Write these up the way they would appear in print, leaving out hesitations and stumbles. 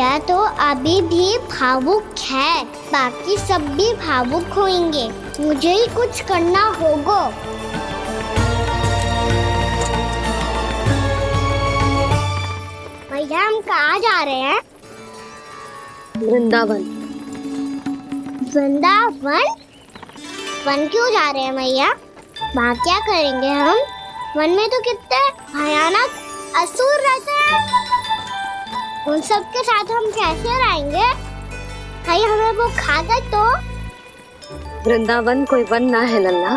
मैया तो अभी भी भावुक है, बाकी सब भी भावुक होंगे। मुझे ही कुछ करना होगा। भैया हम कहाँ जा रहे हैं? वृंदावन। वृंदावन? वन क्यों जा रहे हैं मैया? वहाँ क्या करेंगे हम? वन में तो कितने भयानक असुर रहते हैं। उन सब के साथ हम कैसे रहेंगे? कहीं हमें वो खा गए तो? वृंदावन कोई वन ना है लल्ला,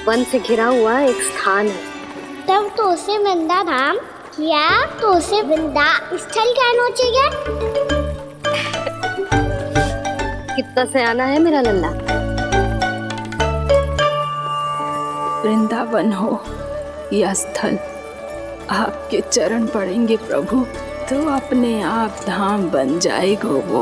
वन से घिरा हुआ एक स्थान है। तब तो उसे वृंदा धाम या तो उसे वृंदा स्थल कहना चाहिए। कितना सयाना है मेरा लल्ला। वृंदावन हो या स्थल, आपके चरण पड़ेंगे प्रभु तो अपने आप धाम बन जाएगा वो।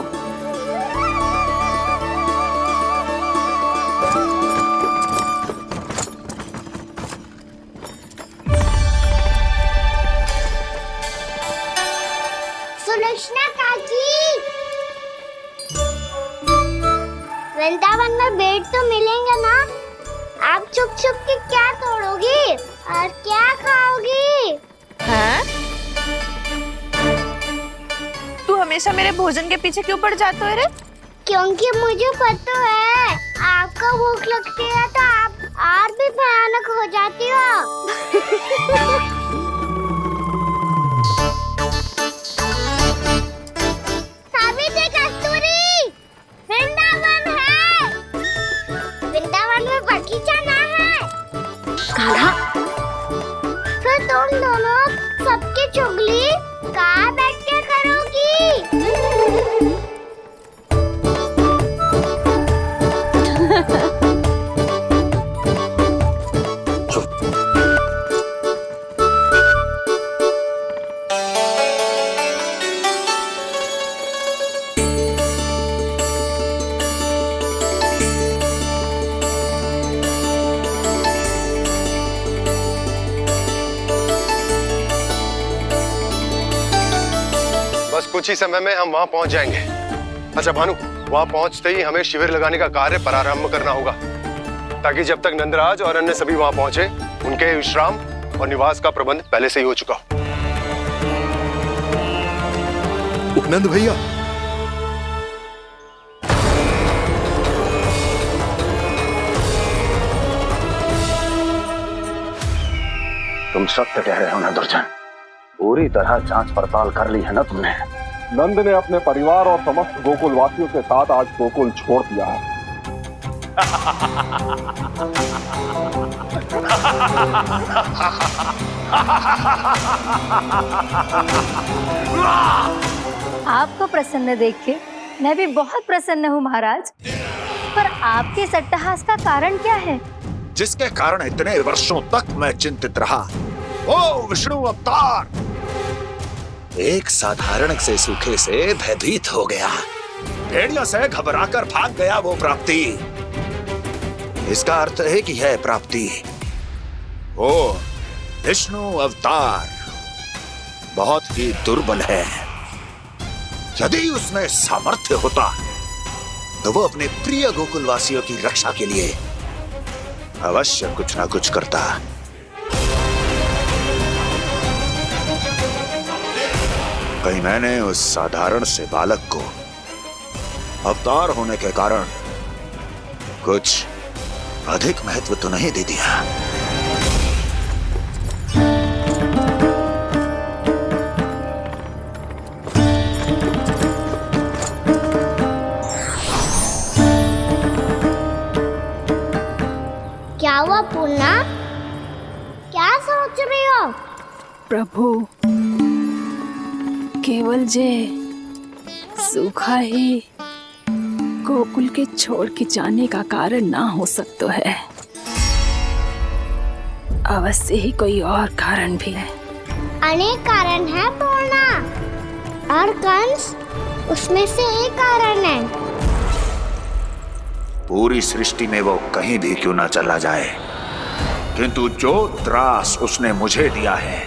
सुलक्षणा काकी, वृंदावन में बेट तो मिलेंगे ना? आप छुप छुप के क्या तोड़ोगी और क्या खाओगी? हाँ? तू हमेशा मेरे भोजन के पीछे क्यों पड़ जाते हो रे? क्योंकि मुझे पता है आपको भूख लगती है तो आप और भी भयानक हो जाती हो। सावित्री, कस्तूरी, वृंदावन है। वृंदावन में बगीचा ना है। कान्हा, फिर तुम दोनों सबकी चुगली कहाँ बैठ के करोगी? बस कुछ ही समय में हम वहां पहुंच जाएंगे। अच्छा भानु, वहां पहुंचते ही हमें शिविर लगाने का कार्य प्रारंभ करना होगा, ताकि जब तक नंदराज और अन्य सभी वहां पहुंचे उनके विश्राम और निवास का प्रबंध पहले से ही हो चुका हो। नंद भैया, तुम सत्य कह रहे हो ना दुर्जन? पूरी तरह जांच पड़ताल कर ली है ना तुमने? नंद ने अपने परिवार और समस्त गोकुल वासियों के साथ आज गोकुल छोड़ दिया है। आपको प्रसन्न देख के मैं भी बहुत प्रसन्न हूँ महाराज। पर आपके इस अट्टहास का कारण क्या है? जिसके कारण इतने वर्षों तक मैं चिंतित रहा। ओ विष्णु अवतार! एक साधारण से सूखे से भयभीत हो गया, भेड़ियों से घबराकर भाग गया वो प्राप्ति। इसका अर्थ है कि यह प्राप्ति ओ विष्णु अवतार बहुत ही दुर्बल है। यदि उसमें सामर्थ्य होता तो वो अपने प्रिय गोकुलवासियों की रक्षा के लिए अवश्य कुछ ना कुछ करता। कहीं मैंने उस साधारण से बालक को अवतार होने के कारण कुछ अधिक महत्व तो नहीं दे दिया? क्या हुआ पूर्णा? क्या सोच रही हो? प्रभु, केवल जे सूखा ही गोकुल के छोड़ के जाने का कारण ना हो सकता है, अवश्य ही कोई और कारण भी है। अनेक कारण है पूर्णा, और कंस उसमें से एक कारण है। पूरी सृष्टि में वो कहीं भी क्यों ना चला जाए, किंतु जो त्रास उसने मुझे दिया है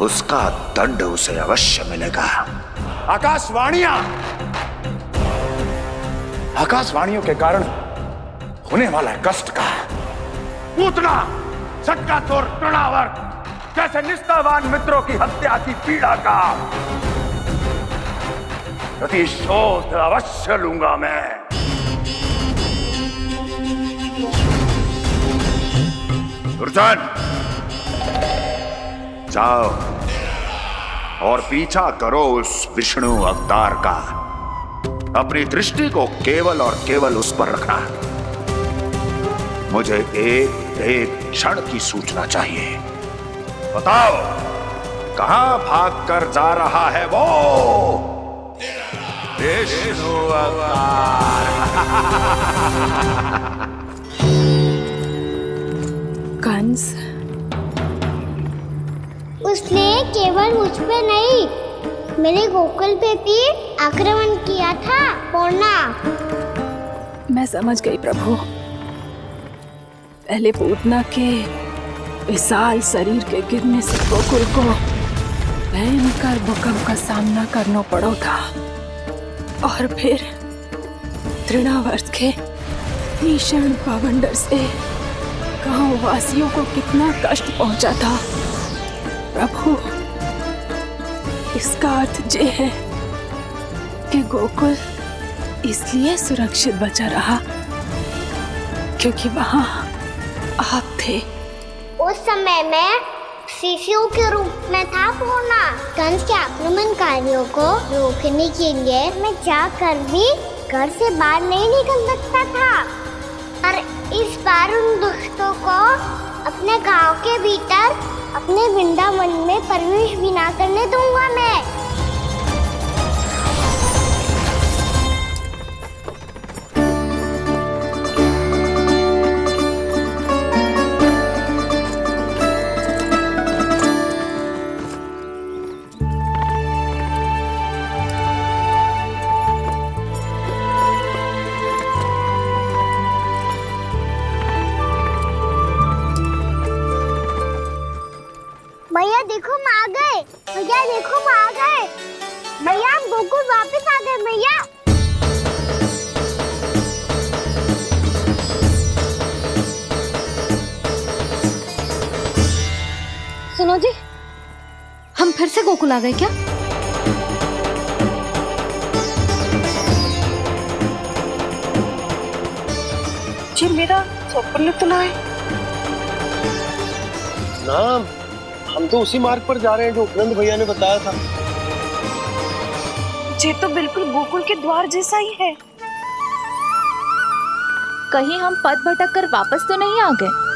उसका दंड उसे अवश्य मिलेगा। आकाशवाणियों के कारण होने वाला कष्ट का पूतना सटका चोर तृणावर्त जैसे निष्ठावान मित्रों की हत्या की पीड़ा का प्रतिशोध अवश्य लूंगा मैं। दुर्जन, जाओ और पीछा करो उस विष्णु अवतार का। अपनी दृष्टि को केवल और केवल उस पर रखना। मुझे एक क्षण की सूचना चाहिए। बताओ, कहां भागकर जा रहा है वो विष्णु अवतार? कंस, उसने केवल मुझ पे नहीं, मेरे गोकुल पे भी आक्रमण किया था पूर्णा। मैं समझ गई प्रभु। पहले पूतना के विशाल शरीर के गिरने से गोकुल को भयंकर भूकंप का सामना करना पड़ा था, और फिर तृणावर्त के भीषण पावंडर से गांव वासियों को कितना कष्ट पहुंचा था। प्रभु, इसका अर्थ ये है कि गोकुल इसलिए सुरक्षित बचा रहा क्योंकि वहां आप थे। उस समय मैं शिशु के रूप में था पूर्णा। कंस के आक्रमणकारियों को रोकने के लिए मैं जाकर भी घर से बाहर नहीं निकल सकता था, और इस बार उन दुष्टों को अपने गांव के भीतर, अपने वृंदावन में प्रवेश भी ना करने दूंगा मैं। भैया देखो हम आ गए, भैया देखो हम आ गए, भैया हम गोकुल वापस आ गए भैया। सुनो जी, हम फिर से गोकुल आ गए क्या? जी मेरा स्वप्न तो ना है। नाम, हम तो उसी मार्ग पर जा रहे हैं जो उपनंद भैया ने बताया था। ये तो बिल्कुल गोकुल के द्वार जैसा ही है। कहीं हम पथ भटक कर वापस तो नहीं आ गए?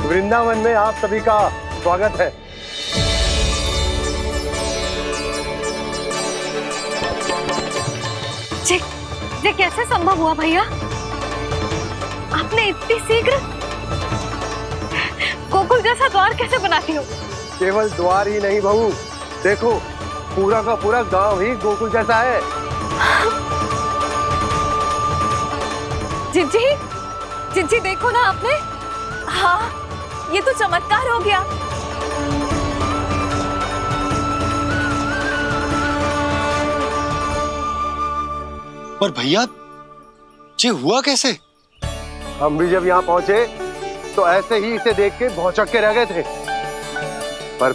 वृंदावन में आप सभी का स्वागत है। ये कैसे संभव हुआ भैया? आपने इतनी शीघ्र गोकुल जैसा द्वार कैसे बनाती हो? केवल द्वार ही नहीं बहू, देखो पूरा का पूरा गांव ही गोकुल जैसा है। जिज्जी देखो ना आपने। हाँ, ये तो चमत्कार हो गया। पर भैया, ये हुआ कैसे? हम भी जब यहाँ पहुंचे तो ऐसे ही इसे देख के भौचक के रह गए थे, पर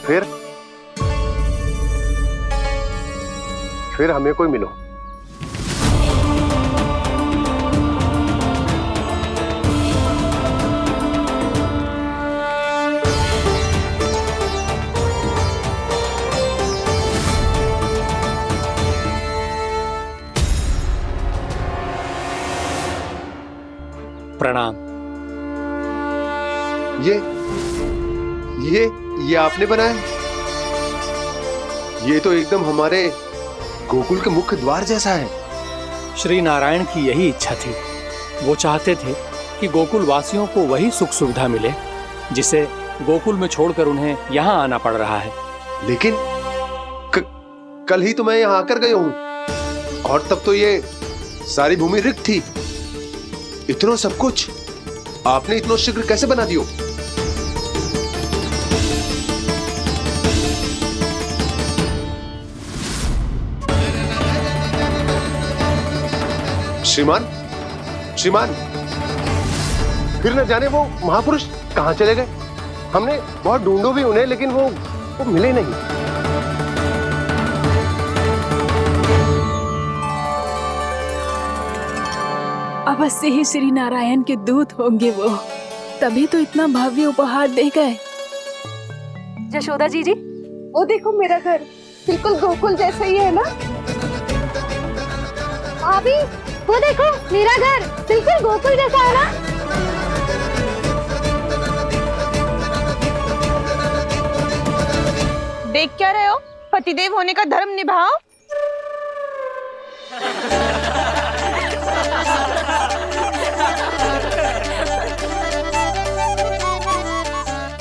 फिर हमें कोई मिलो। प्रणाम। ये आपने बनाया? ये तो एकदम हमारे गोकुल के मुख्य द्वार जैसा है। श्री नारायण की यही इच्छा थी। वो चाहते थे कि गोकुल वासियों को वही सुख सुविधा मिले जिसे गोकुल में छोड़कर उन्हें यहाँ आना पड़ रहा है। लेकिन कल ही तो मैं यहाँ आकर गया हूँ और तब तो ये सारी भूमि रिक्त थी। इतना सब कुछ आपने इतना शीघ्र कैसे बना दियो? श्रीमान, श्रीमान, फिर न जाने वो महापुरुष कहां चले गए। हमने बहुत ढूंढो भी उन्हें, लेकिन वो मिले नहीं। अवश्य ही श्री नारायण के दूत होंगे वो, तभी तो इतना भव्य उपहार दे गए। यशोदा जी, वो देखो मेरा घर बिल्कुल गोकुल जैसा ही है ना। भाभी, वो देखो मेरा घर बिल्कुल गोकुल जैसा है ना। देख क्या रहे हो? पतिदेव होने का धर्म निभाओ।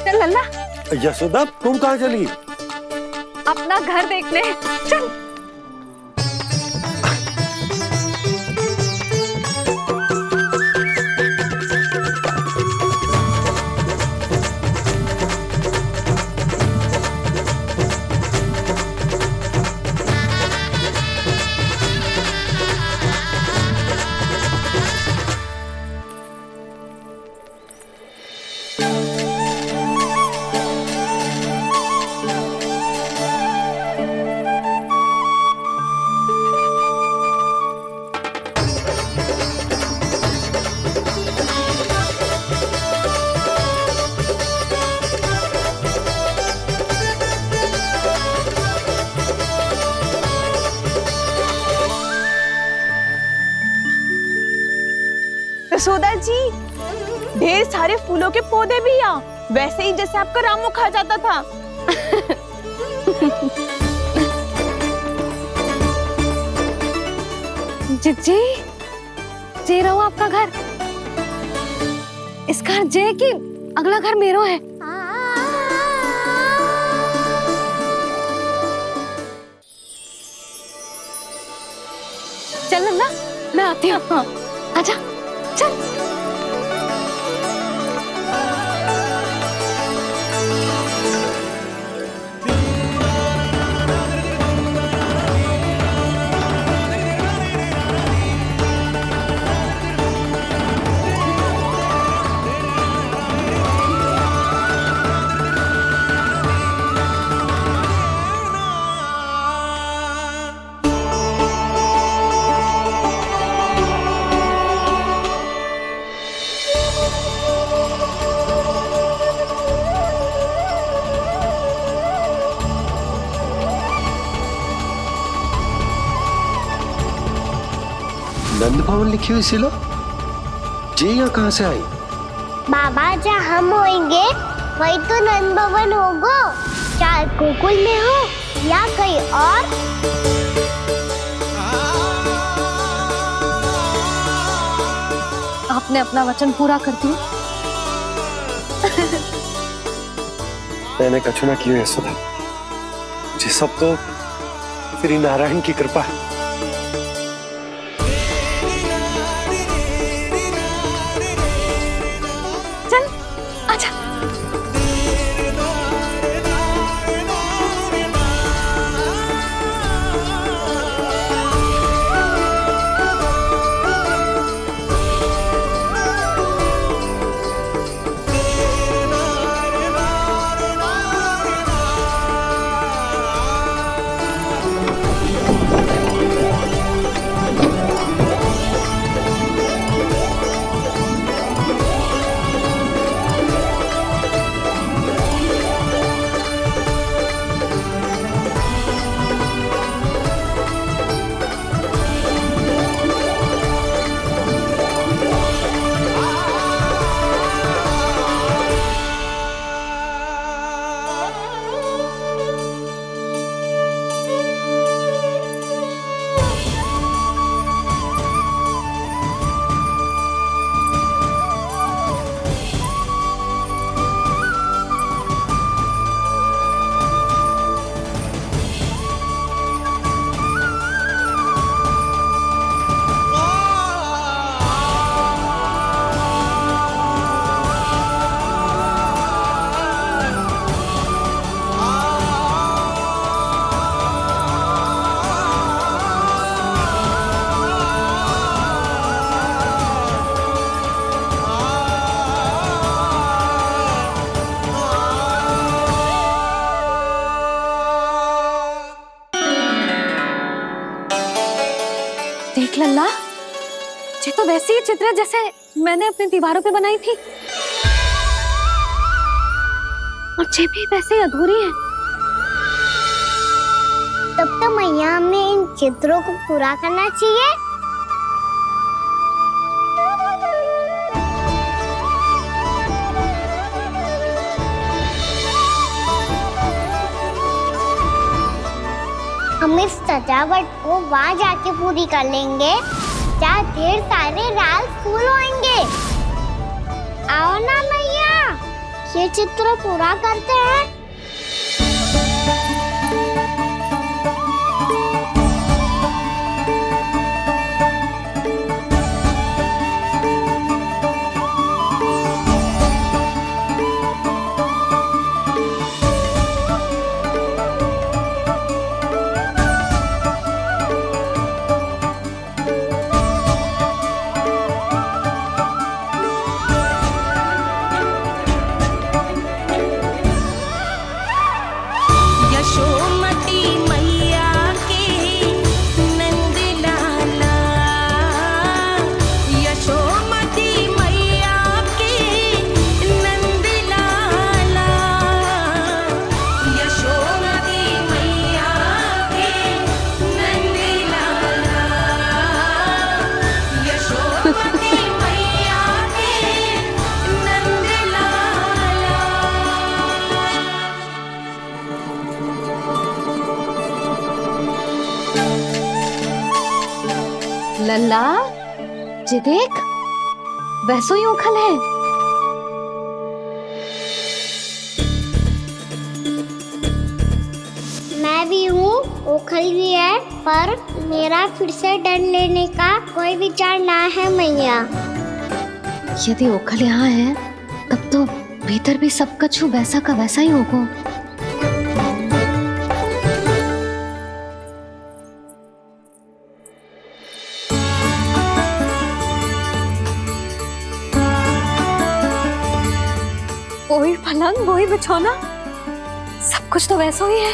चल लल्ला। यशोदा, तुम कहाँ चली? अपना घर देखने चल। यशोदा जी, ढेर सारे फूलों के पौधे भी यहाँ, वैसे ही जैसे आपका रामू खा जाता था। जिज्जी, जे रहो आपका घर। इस घर जे कि अगला घर मेरो है। चल नन्ना, मैं आती हूँ। आजा, चल। नंद भवन लिखी हुई सिलो, जी यहाँ कहाँ से आई? बाबा, जहाँ हम होंगे वही तो नंद भवन होगा। चाहे गोकुल में हो या कहीं और। आपने अपना वचन पूरा कर दिया। मैंने कछु ना किया यशोदा, जी सब तो श्री नारायण की कृपा है। चल, आजा। देख लल्ला, ये तो वैसी ही चित्र है जैसे मैंने अपनी दीवारों पे बनाई थी, और ये भी वैसे ही अधूरी है। तब तो मैया हमें इन चित्रों को पूरा करना चाहिए। हम इस सजावट को वहाँ जाके पूरी कर लेंगे जहाँ ढेर सारे लाल फूल होंगे। आओ ना मैया, ये चित्र पूरा करते हैं। लल्ला, ये देख, वैसो ही उखल है। मैं भी हूँ, ओखल भी है, पर मेरा फिर से डर लेने का कोई विचार ना है मैया। यदि ओखल यहाँ है, तब तो भीतर भी सब कछु वैसा का वैसा ही होगा। वही पलंग, वही बिछौना, सब कुछ तो वैसा ही है।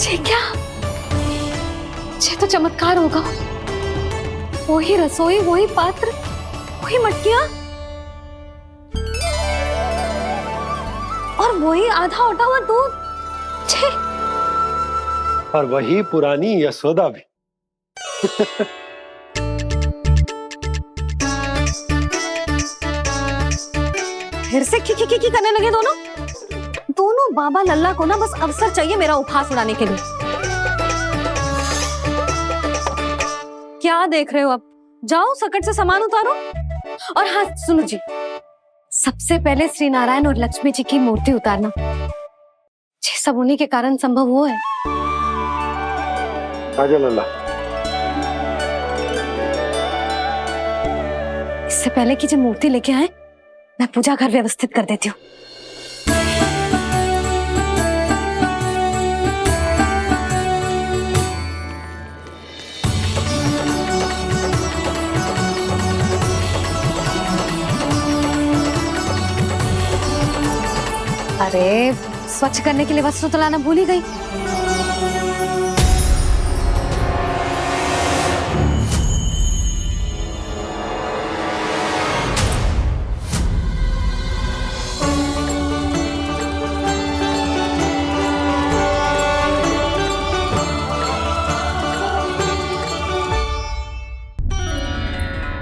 ये क्या? ये तो चमत्कार होगा। वही रसोई, वही पात्र, वही मटकियां, और वही आधा उटा हुआ दूध। छे! और वही पुरानी यशोदा भी। फिर से खी करने लगे दोनों बाबा लल्ला को ना बस अवसर चाहिए मेरा उपहास उड़ाने के लिए। क्या देख रहे हो? अब जाओ, सकट से सामान उतारो। और हाँ सुनो जी, सबसे पहले श्री नारायण और लक्ष्मी जी की मूर्ति उतारना। ये सब उन्हीं के कारण संभव हुआ है। आजा लल्ला। इससे पहले कि जो मूर्ति लेके आए, मैं पूजा घर व्यवस्थित कर देती हूँ। अरे, स्वच्छ करने के लिए वस्त्र तो लाना भूल ही गई।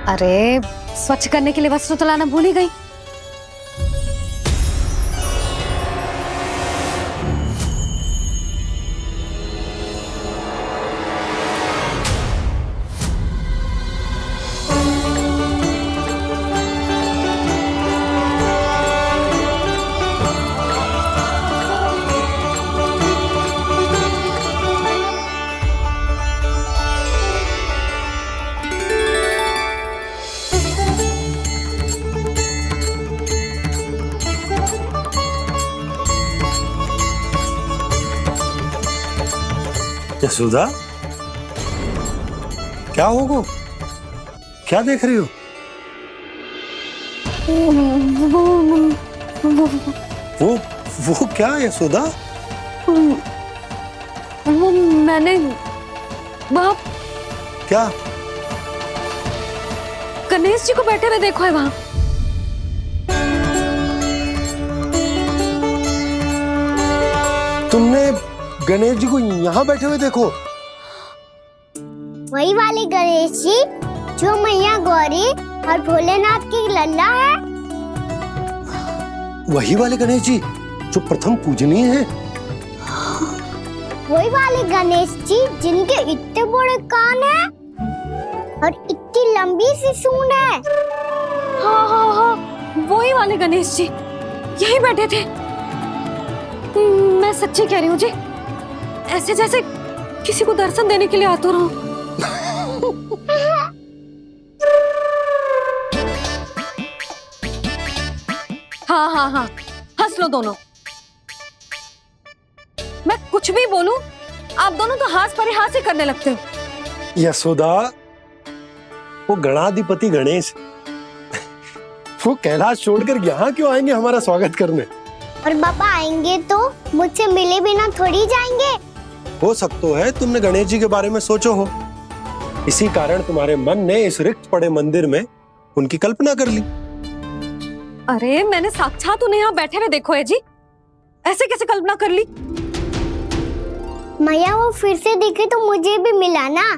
अरे, स्वच्छ करने के लिए वस्त्र तो लाना भूल ही गई। यशोदा, क्या होगा? क्या देख रही हो? वो क्या यशोदा? वो मैंने वहाँ क्या? गणेश जी को बैठे हुए देखो है वहाँ। तुमने गणेश जी को यहाँ बैठे हुए देखो? वही वाले गणेश जी जो मैया गौरी और भोलेनाथ की लल्ला है। वही वाले गणेश जी जो प्रथम पूजनीय हैं? वही वाले गणेश जी जिनके इतने बड़े कान हैं और इतनी लंबी सी सूंड है। हाँ हाँ हाँ, वही वाले गणेश जी यही बैठे थे। मैं सच्ची कह रही हूँ जी, ऐसे जैसे किसी को दर्शन देने के लिए आतुर हूँ। हाँ हाँ हाँ, हंस लो दोनों। मैं कुछ भी बोलूं, आप दोनों तो हाथ परिहास ही करने लगते हो। यशोदा, वो गणाधिपति गणेश वो कैलाश छोड़कर यहाँ क्यों आएंगे हमारा स्वागत करने? और पापा आएंगे तो मुझसे मिले बिना थोड़ी जाएंगे। हो सकता है तुमने गणेश जी के बारे में सोचो हो, इसी कारण तुम्हारे मन ने इस रिक्त पड़े मंदिर में उनकी कल्पना कर ली। अरे मैंने साक्षात उन्हें यहाँ बैठे हुए देखो है जी, ऐसे कैसे कल्पना कर ली? मैया वो फिर से दिखे तो मुझे भी मिला ना।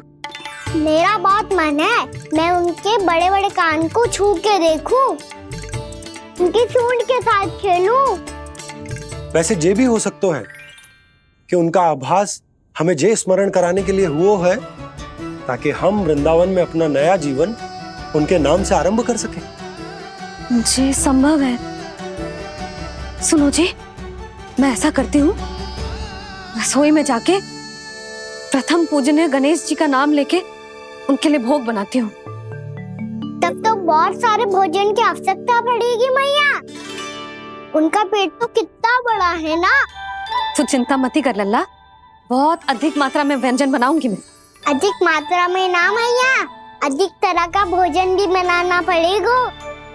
मेरा बहुत मन है मैं उनके बड़े बड़े कान को छू के देखूं, उनकी सूंड के साथ खेलूं। वैसे ये भी हो सकता है कि उनका आभास हमें जे स्मरण कराने के लिए हुआ है ताकि हम वृंदावन में अपना नया जीवन उनके नाम से आरंभ कर सकें। जी संभव है। सुनो जी, मैं ऐसा करती हूँ, रसोई में जाके प्रथम पूजनीय गणेश जी का नाम लेके उनके लिए भोग बनाती हूँ। तब तो बहुत सारे भोजन की आवश्यकता पड़ेगी मैया। उनका पेट तो कितना बड़ा है ना। तू चिंता मत ही कर लल्ला, बहुत अधिक मात्रा में व्यंजन बनाऊंगी मैं। अधिक मात्रा में ना मैया, अधिक तरह का भोजन भी बनाना पड़ेगा।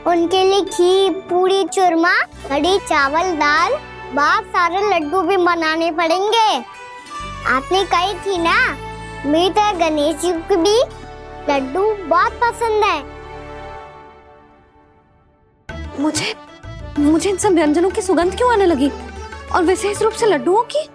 उनके लिए खीर, पूरी, चूरमा, कढ़ी, चावल, दाल, बहुत सारे लड्डू भी बनाने पड़ेंगे। आपने कही थी ना, मेरी तरह गणेश जी को भी लड्डू बहुत पसंद है। मुझे इन सब व्यंजनों की सुगंध क्यों आने लगी, और विशेष रूप से लड्डुओं की?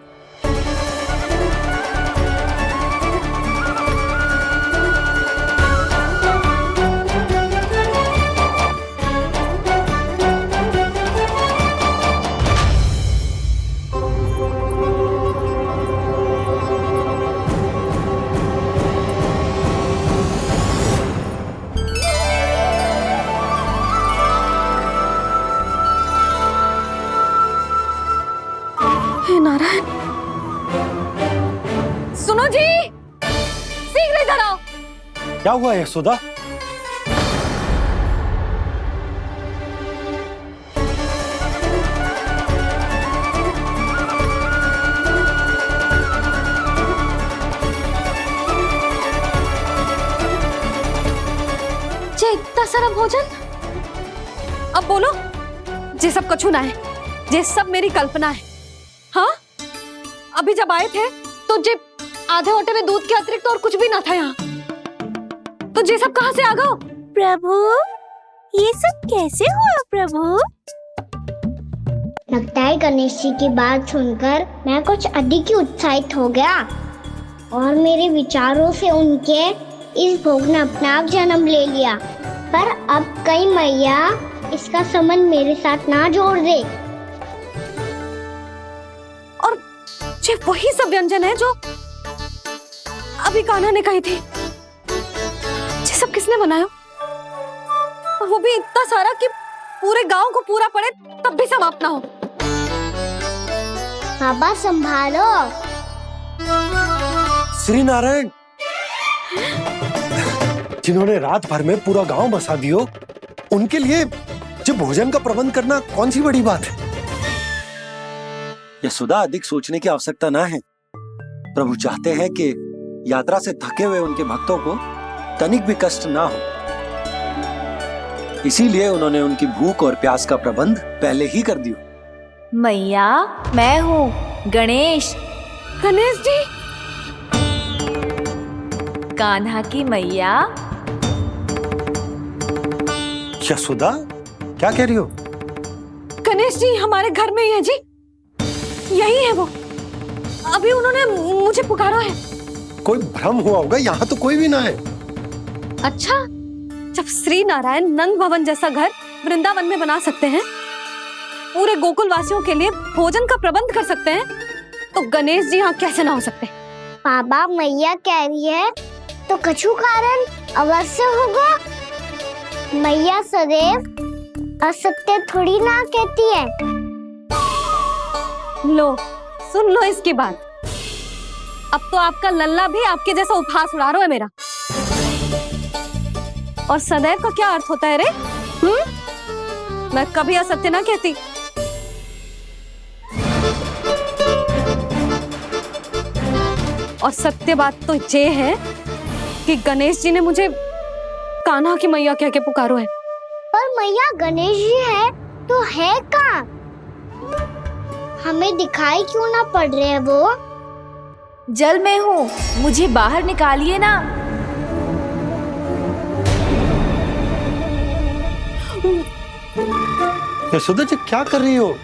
नारायण, सुनो जी, शीघ्र इधर आओ। क्या हुआ यशोदा? जे इतना सारा भोजन, अब बोलो, जे सब कछु ना है, जे सब मेरी कल्पना है। हाँ, अभी जब आए थे तो जे आधे ओटे में दूध के अतिरिक्त और कुछ भी ना था यहाँ, तो जे सब कहाँ से आ गए? प्रभु, ये सब कैसे हुआ प्रभु? लगता है गणेश जी की बात सुनकर मैं कुछ अधिक ही उत्साहित हो गया और मेरे विचारों से उनके इस भोग ने अपना आप जन्म ले लिया। पर अब कई मैया इसका संबंध मेरे साथ ना जोड़ दे। ये वही सब व्यंजन है जो अभी कान्हा ने कही थी। ये सब किसने बनाया? और वो भी इतना सारा कि पूरे गांव को पूरा पड़े तब भी समाप्त ना हो। बाबा संभालो। श्री नारायण, जिन्होंने रात भर में पूरा गांव बसा दियो, उनके लिए जो भोजन का प्रबंध करना कौन सी बड़ी बात है? यशोदा, अधिक सोचने की आवश्यकता ना है। प्रभु चाहते हैं कि यात्रा से थके हुए उनके भक्तों को तनिक भी कष्ट ना हो। इसीलिए उन्होंने उनकी भूख और प्यास का प्रबंध पहले ही कर दिया। मैया, मैं हूँ गणेश। गणेश जी, कान्हा की मैया। यशोदा, क्या कह रही हो? गणेश जी हमारे घर में ही है जी, यही है वो। अभी उन्होंने मुझे पुकारा है। कोई भ्रम हुआ होगा, यहाँ तो कोई भी ना है। अच्छा, जब श्री नारायण नंद भवन जैसा घर वृंदावन में बना सकते हैं, पूरे गोकुल वासियों के लिए भोजन का प्रबंध कर सकते हैं, तो गणेश जी यहाँ कैसे ना हो सकते? बाबा, मैया कह रही है तो कछु कारण अवश्य होगा। मैया सदैव असत्य थोड़ी ना कहती है। लो, सुन लो इसकी बात। अब तो आपका लल्ला भी आपके जैसा उपहास उड़ा रहा है मेरा। और सदैव का क्या अर्थ होता है रे? मैं कभी असत्य ना कहती। और सत्य बात तो ये है कि गणेश जी ने मुझे कान्हा की मैया कह के पुकारो है। पर मैया गणेश जी है तो है कहाँ? हमें दिखाई क्यों ना पड़ रहे हैं वो? जल में हूँ, मुझे बाहर निकालिए ना। यशोदा जी, क्या कर रही हो?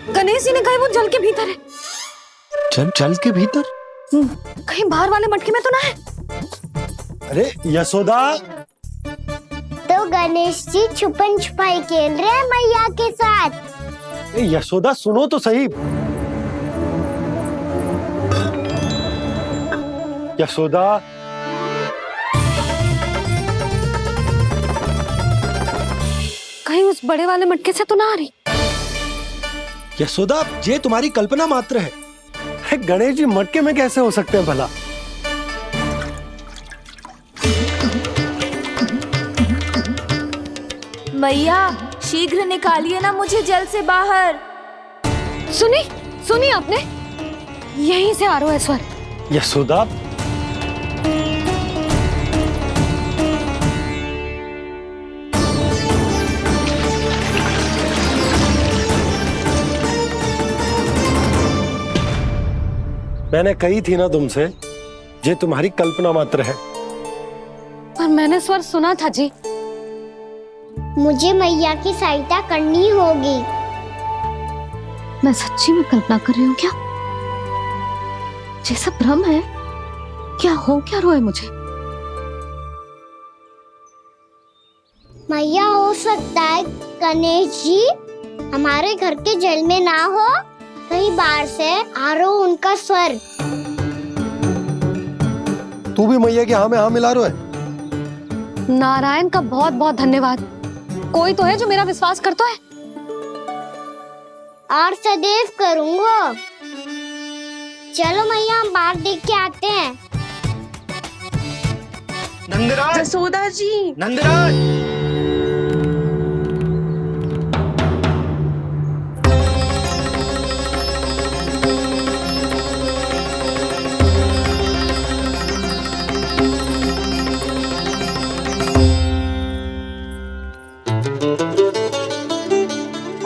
गणेश जी ने कहा वो जल के भीतर है। जल के भीतर? कहीं बाहर वाले मटके में तो ना है? अरे यशोदा! तो गणेश जी छुपन छुपाई खेल रहे हैं मैया के साथ। यशोदा, सुनो तो सही। यशोदा, कहीं उस बड़े वाले मटके से तो ना आ रही? यशोदा, ये तुम्हारी कल्पना मात्र है। गणेश जी मटके में कैसे हो सकते हैं भला? मैया, शीघ्र निकालिए ना मुझे जल से बाहर। सुनी आपने? यहीं से आ रहा है स्वर। यशोदा, मैंने कही थी ना तुमसे, ये तुम्हारी कल्पना मात्र है। पर मैंने स्वर सुना था जी। मुझे मैया की सहायता करनी होगी। मैं सच्ची में कल्पना कर रही हूँ क्या? ये सब भ्रम है क्या? हो क्या रहा है मुझे? मैया, हो सकता है गणेश जी हमारे घर के जल में ना हो, कहीं बाहर से आ रहा हो उनका स्वर। तू भी मैया के हाँ में हाँ मिला रहा है। नारायण का बहुत बहुत धन्यवाद। कोई तो है जो मेरा विश्वास करता है। और सदैव करूंगा। चलो मैया, हम बाहर देख के आते हैं। नंदराज, जसोदा जी, नंदराज!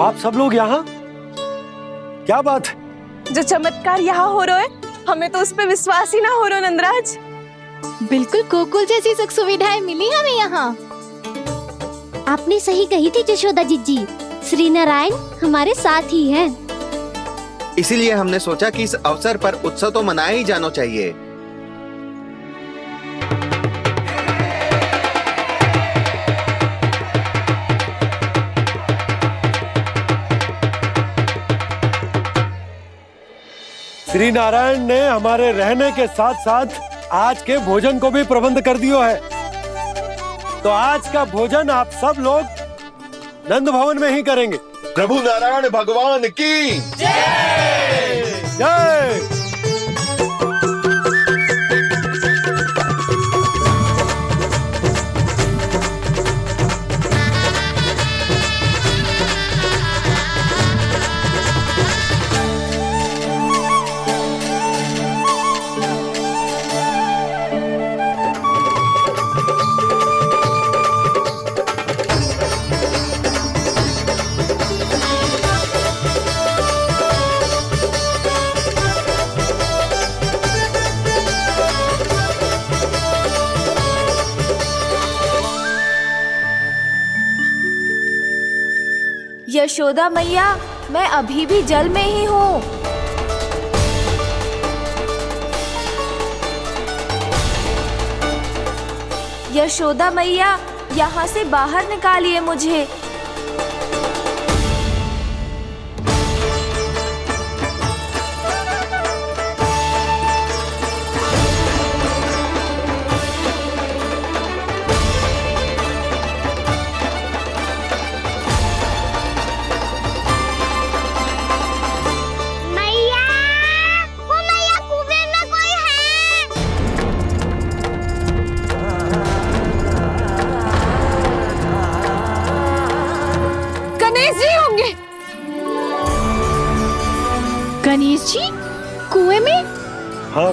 आप सब लोग यहाँ? क्या बात है? जो चमत्कार यहाँ हो रहा है, हमें तो उस पे विश्वास ही ना हो रहा नंदराज। बिल्कुल गोकुल जैसी सुख सुविधाएं मिली हमें यहाँ। आपने सही कही थी यशोदा जी, श्री नारायण हमारे साथ ही हैं। इसीलिए हमने सोचा कि इस अवसर पर उत्सव तो मनाया ही जाना चाहिए। श्री नारायण ने हमारे रहने के साथ साथ आज के भोजन को भी प्रबंध कर दियो है। तो आज का भोजन आप सब लोग नंद भवन में ही करेंगे। प्रभु नारायण भगवान की जय जय। यशोदा मैया, मैं अभी भी जल में ही हूँ। यशोदा मैया, यहाँ से बाहर निकालिए मुझे। मैया, वो मैया कुएं में कोई है। गणेश जी होंगे। गणेश जी कुएं में? हाँ,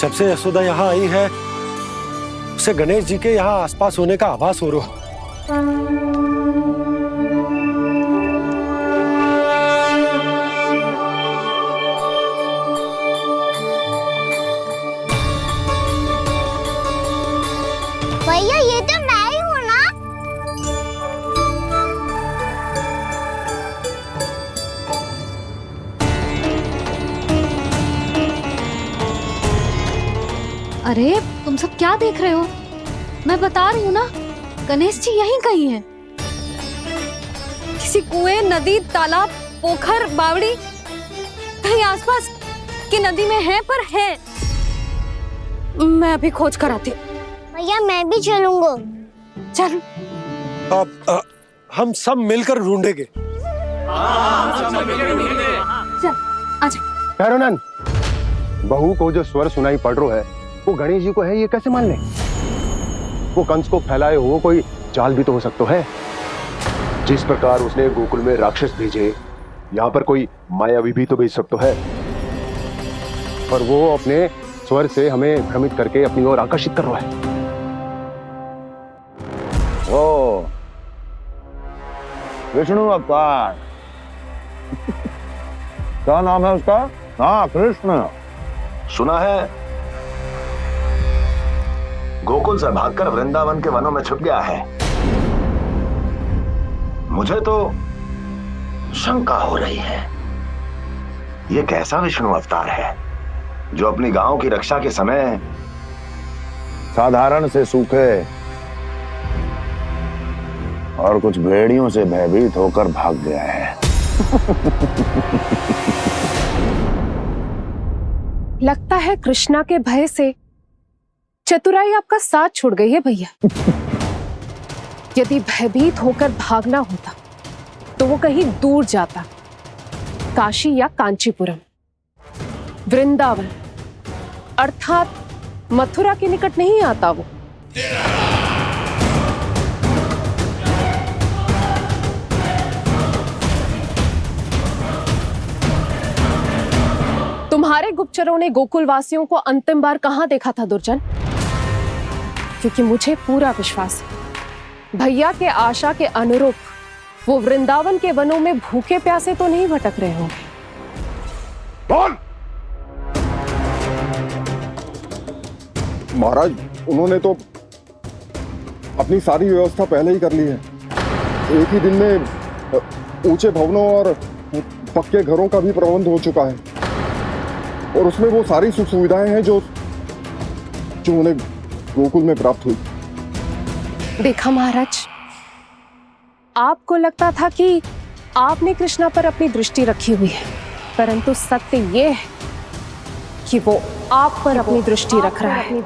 जब से यशोदा यहाँ आई है उसे गणेश जी के यहाँ आसपास होने का आभास हो रहा। भैया ये तो मैं ही हूँ ना। अरे तुम सब क्या देख रहे हो? मैं बता रही हूँ ना, गणेश जी यहीं कहीं हैं। किसी कुएं, नदी, तालाब, पोखर, बावड़ी, कहीं आसपास की नदी में है, पर है। मैं अभी खोज कर आती हूँ। भैया मैं भी चलूंगा। चल। अब हम सब मिलकर ढूंढेंगे। चल आजा। भैरवनंद, बहू को जो स्वर सुनाई पड़ रहा है वो गणेश जी को है, ये कैसे मान ले? वो कंस को फैलाए हुए कोई जाल भी तो हो सकता है। जिस प्रकार उसने गोकुल में राक्षस भेजे, यहाँ पर कोई मायावी भी तो भेज सकता है। और वो अपने स्वर से हमें भ्रमित करके अपनी ओर आकर्षित कर रहा है। ओ विष्णु अवतार। क्या नाम है उसका? हाँ, कृष्ण। सुना है गोकुल से भागकर वृंदावन के वनों में छुप गया है। मुझे तो शंका हो रही है, ये कैसा विष्णु अवतार है जो अपनी गांव की रक्षा के समय साधारण से सूखे और कुछ भेड़ियों से भयभीत होकर भाग गया है। लगता है कृष्णा के भय से चतुराई आपका साथ छोड़ गई है भैया। यदि भयभीत होकर भागना होता तो वो कहीं दूर जाता, काशी या कांचीपुरम, वृंदावन अर्थात मथुरा के निकट नहीं आता वो। तुम्हारे गुप्तचरों ने गोकुल वासियों को अंतिम बार कहां देखा था दुर्जन? क्योंकि मुझे पूरा विश्वास है भैया के आशा के अनुरूप वो वृंदावन के वनों में भूखे प्यासे तो नहीं भटक रहे होंगे। कौन? महाराज, उन्होंने तो अपनी सारी व्यवस्था पहले ही कर ली है। एक ही दिन में ऊंचे भवनों और पक्के घरों का भी प्रबंध हो चुका है, और उसमें वो सारी सुख सुविधाएं हैं जो उन्हें गोकुल में प्राप्त हुई। देखा महाराज, आपको लगता था कि आपने कृष्णा पर अपनी दृष्टि रखी हुई है, परंतु सत्य ये है कि वो आप पर अपनी दृष्टि रख रहा है।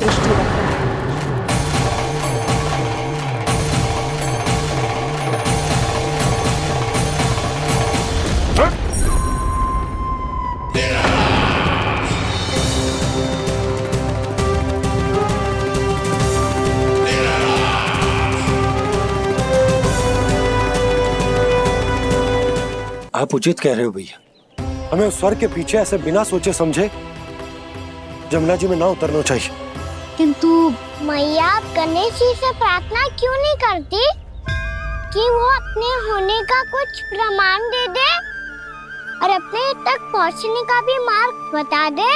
आप उचित कह रहे हो भैया, हमें उस स्वर के पीछे ऐसे बिना सोचे समझे जमुना जी में ना उतरना चाहिए। किंतु मैया, आप गणेश जी से प्रार्थना क्यों नहीं करती कि वो अपने होने का कुछ प्रमाण दे दे और अपने तक पहुंचने का भी मार्ग बता दे?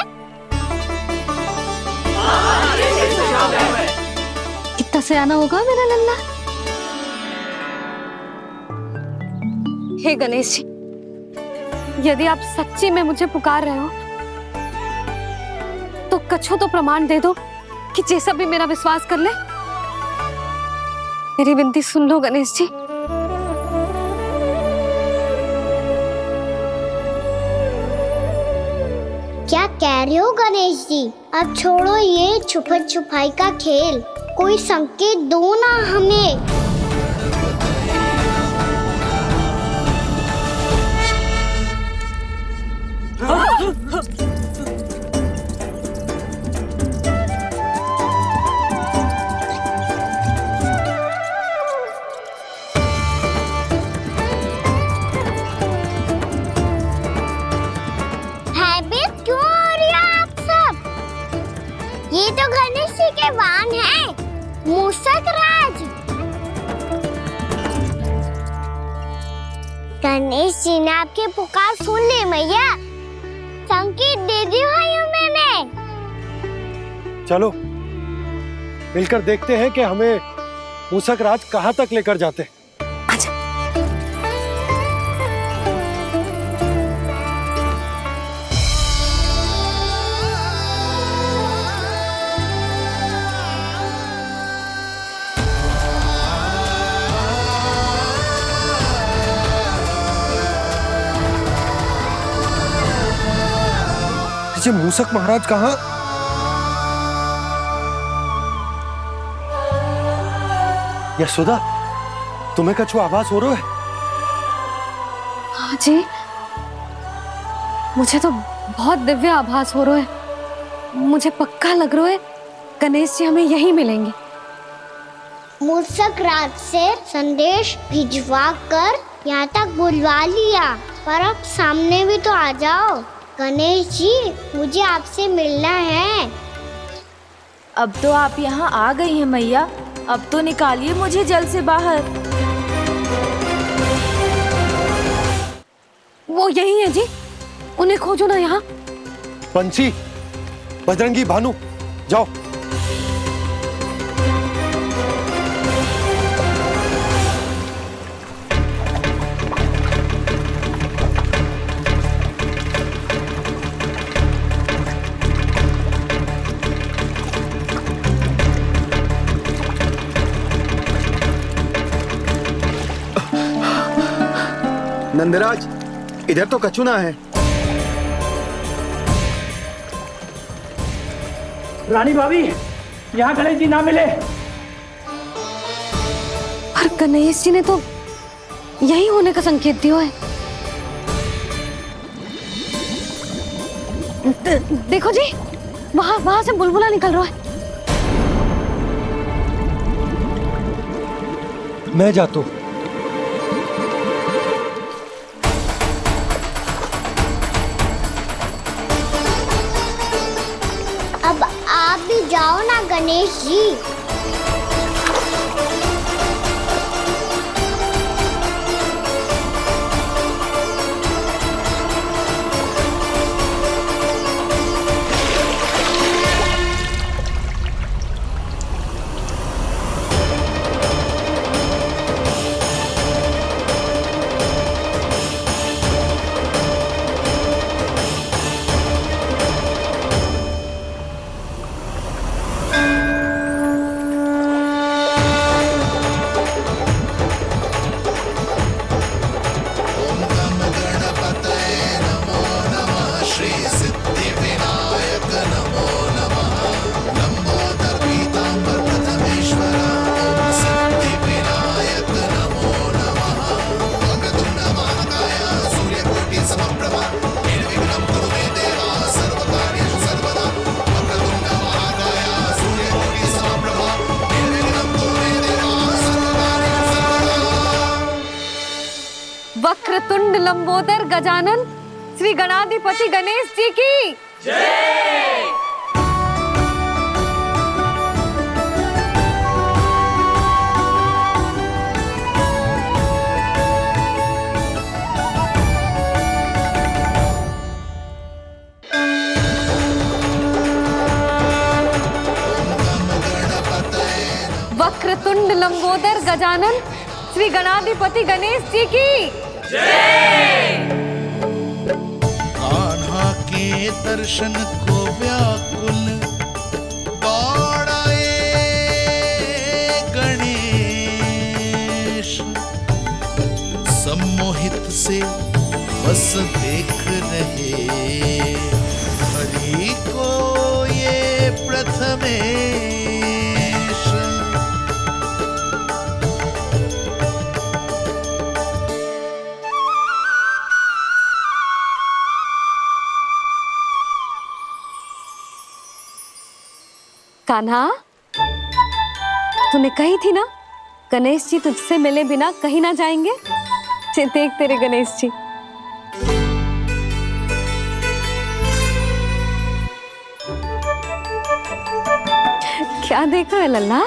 कितना सयाना होगा मेरा लल्ला। हे गणेश जी, यदि आप सच्ची में मुझे पुकार रहे हो तो कछु तो प्रमाण दे दो कि जैसा भी मेरा विश्वास कर ले। मेरी विनती सुन लो गणेश जी। क्या कह रहे हो गणेश जी? अब छोड़ो ये छुपन छुपाई का खेल, कोई संकेत दो ना हमें। भयभीत क्यों हो रही हो आप सब? ये तो गणेश जी के वाहन हैं, मूषक राज। गणेश जी ने आपकी पुकार सुन ली मैया, संकेत दे दी भाइयों मैंने। चलो मिलकर देखते हैं कि हमें मूषक राज कहाँ तक लेकर जाते हैं। जी मूषक महाराज कहाँ? यशोदा, तुम्हें कछु आभास हो रहा है? हाँ जी, मुझे तो बहुत दिव्य आभास हो रहा है। मुझे पक्का लग रहा है गणेश जी हमें यहीं मिलेंगे। मूषक राज से संदेश भिजवा कर यहाँ तक बुलवा लिया, पर अब सामने भी तो आ जाओ। गणेश जी, मुझे आपसे मिलना है। अब तो आप यहाँ आ गई हैं मैया, अब तो निकालिए मुझे जल से बाहर। वो यही है जी, उन्हें खोजो ना यहाँ। पंछी, बजरंगी, भानु, जाओ। नंदराज, इधर तो कछु ना है। रानी भाभी, यहाँ गणेश जी ना मिले। पर गणेश जी ने तो यही होने का संकेत दिया है। देखो जी, वहां से बुलबुला निकल रहा है। मैं जाता हूँ। अब आप भी जाओ ना गणेश जी। वक्रतुंड लंबोदर गजानन श्री गणाधिपति गणेश जी की जय। वक्रतुंड लंबोदर गजानन श्री गणाधिपति गणेश जी की कान्हा के दर्शन को व्याकुल दौड़ाए गणेश, सम्मोहित से बस देख रहे हरि को ये प्रथमेश। कान्हा, तूने कही थी ना गणेश जी तुझसे मिले बिना कहीं ना जाएंगे। देख तेरे गणेश जी। क्या देख रहा है लल्ला?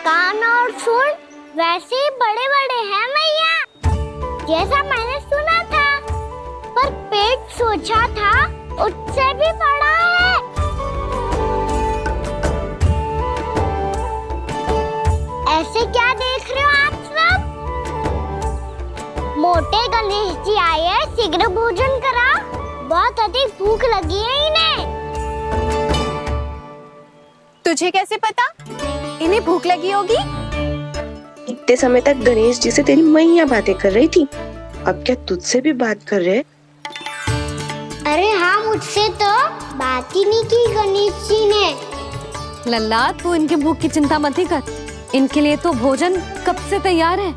कान और सुन वैसे ही बड़े बड़े हैं मैया, जैसा मैंने सुना था, पर पेट सोचा था उससे भी बड़ा है। ऐसे क्या देख रहे हो आप सब? मोटे गणेश जी आए हैं, शीघ्र भोजन करा, बहुत अधिक भूख लगी है इन्हें। तुझे कैसे पता इन्हें भूख लगी होगी? इतने समय तक गणेश जी से तेरी मैया बातें कर रही थी, अब क्या तुझसे भी बात कर रहे? अरे हाँ, मुझसे तो बात ही नहीं की गणेश जी ने। लल्ला, तू इनके भूख की चिंता मत ही कर, इनके लिए तो भोजन कब से तैयार है।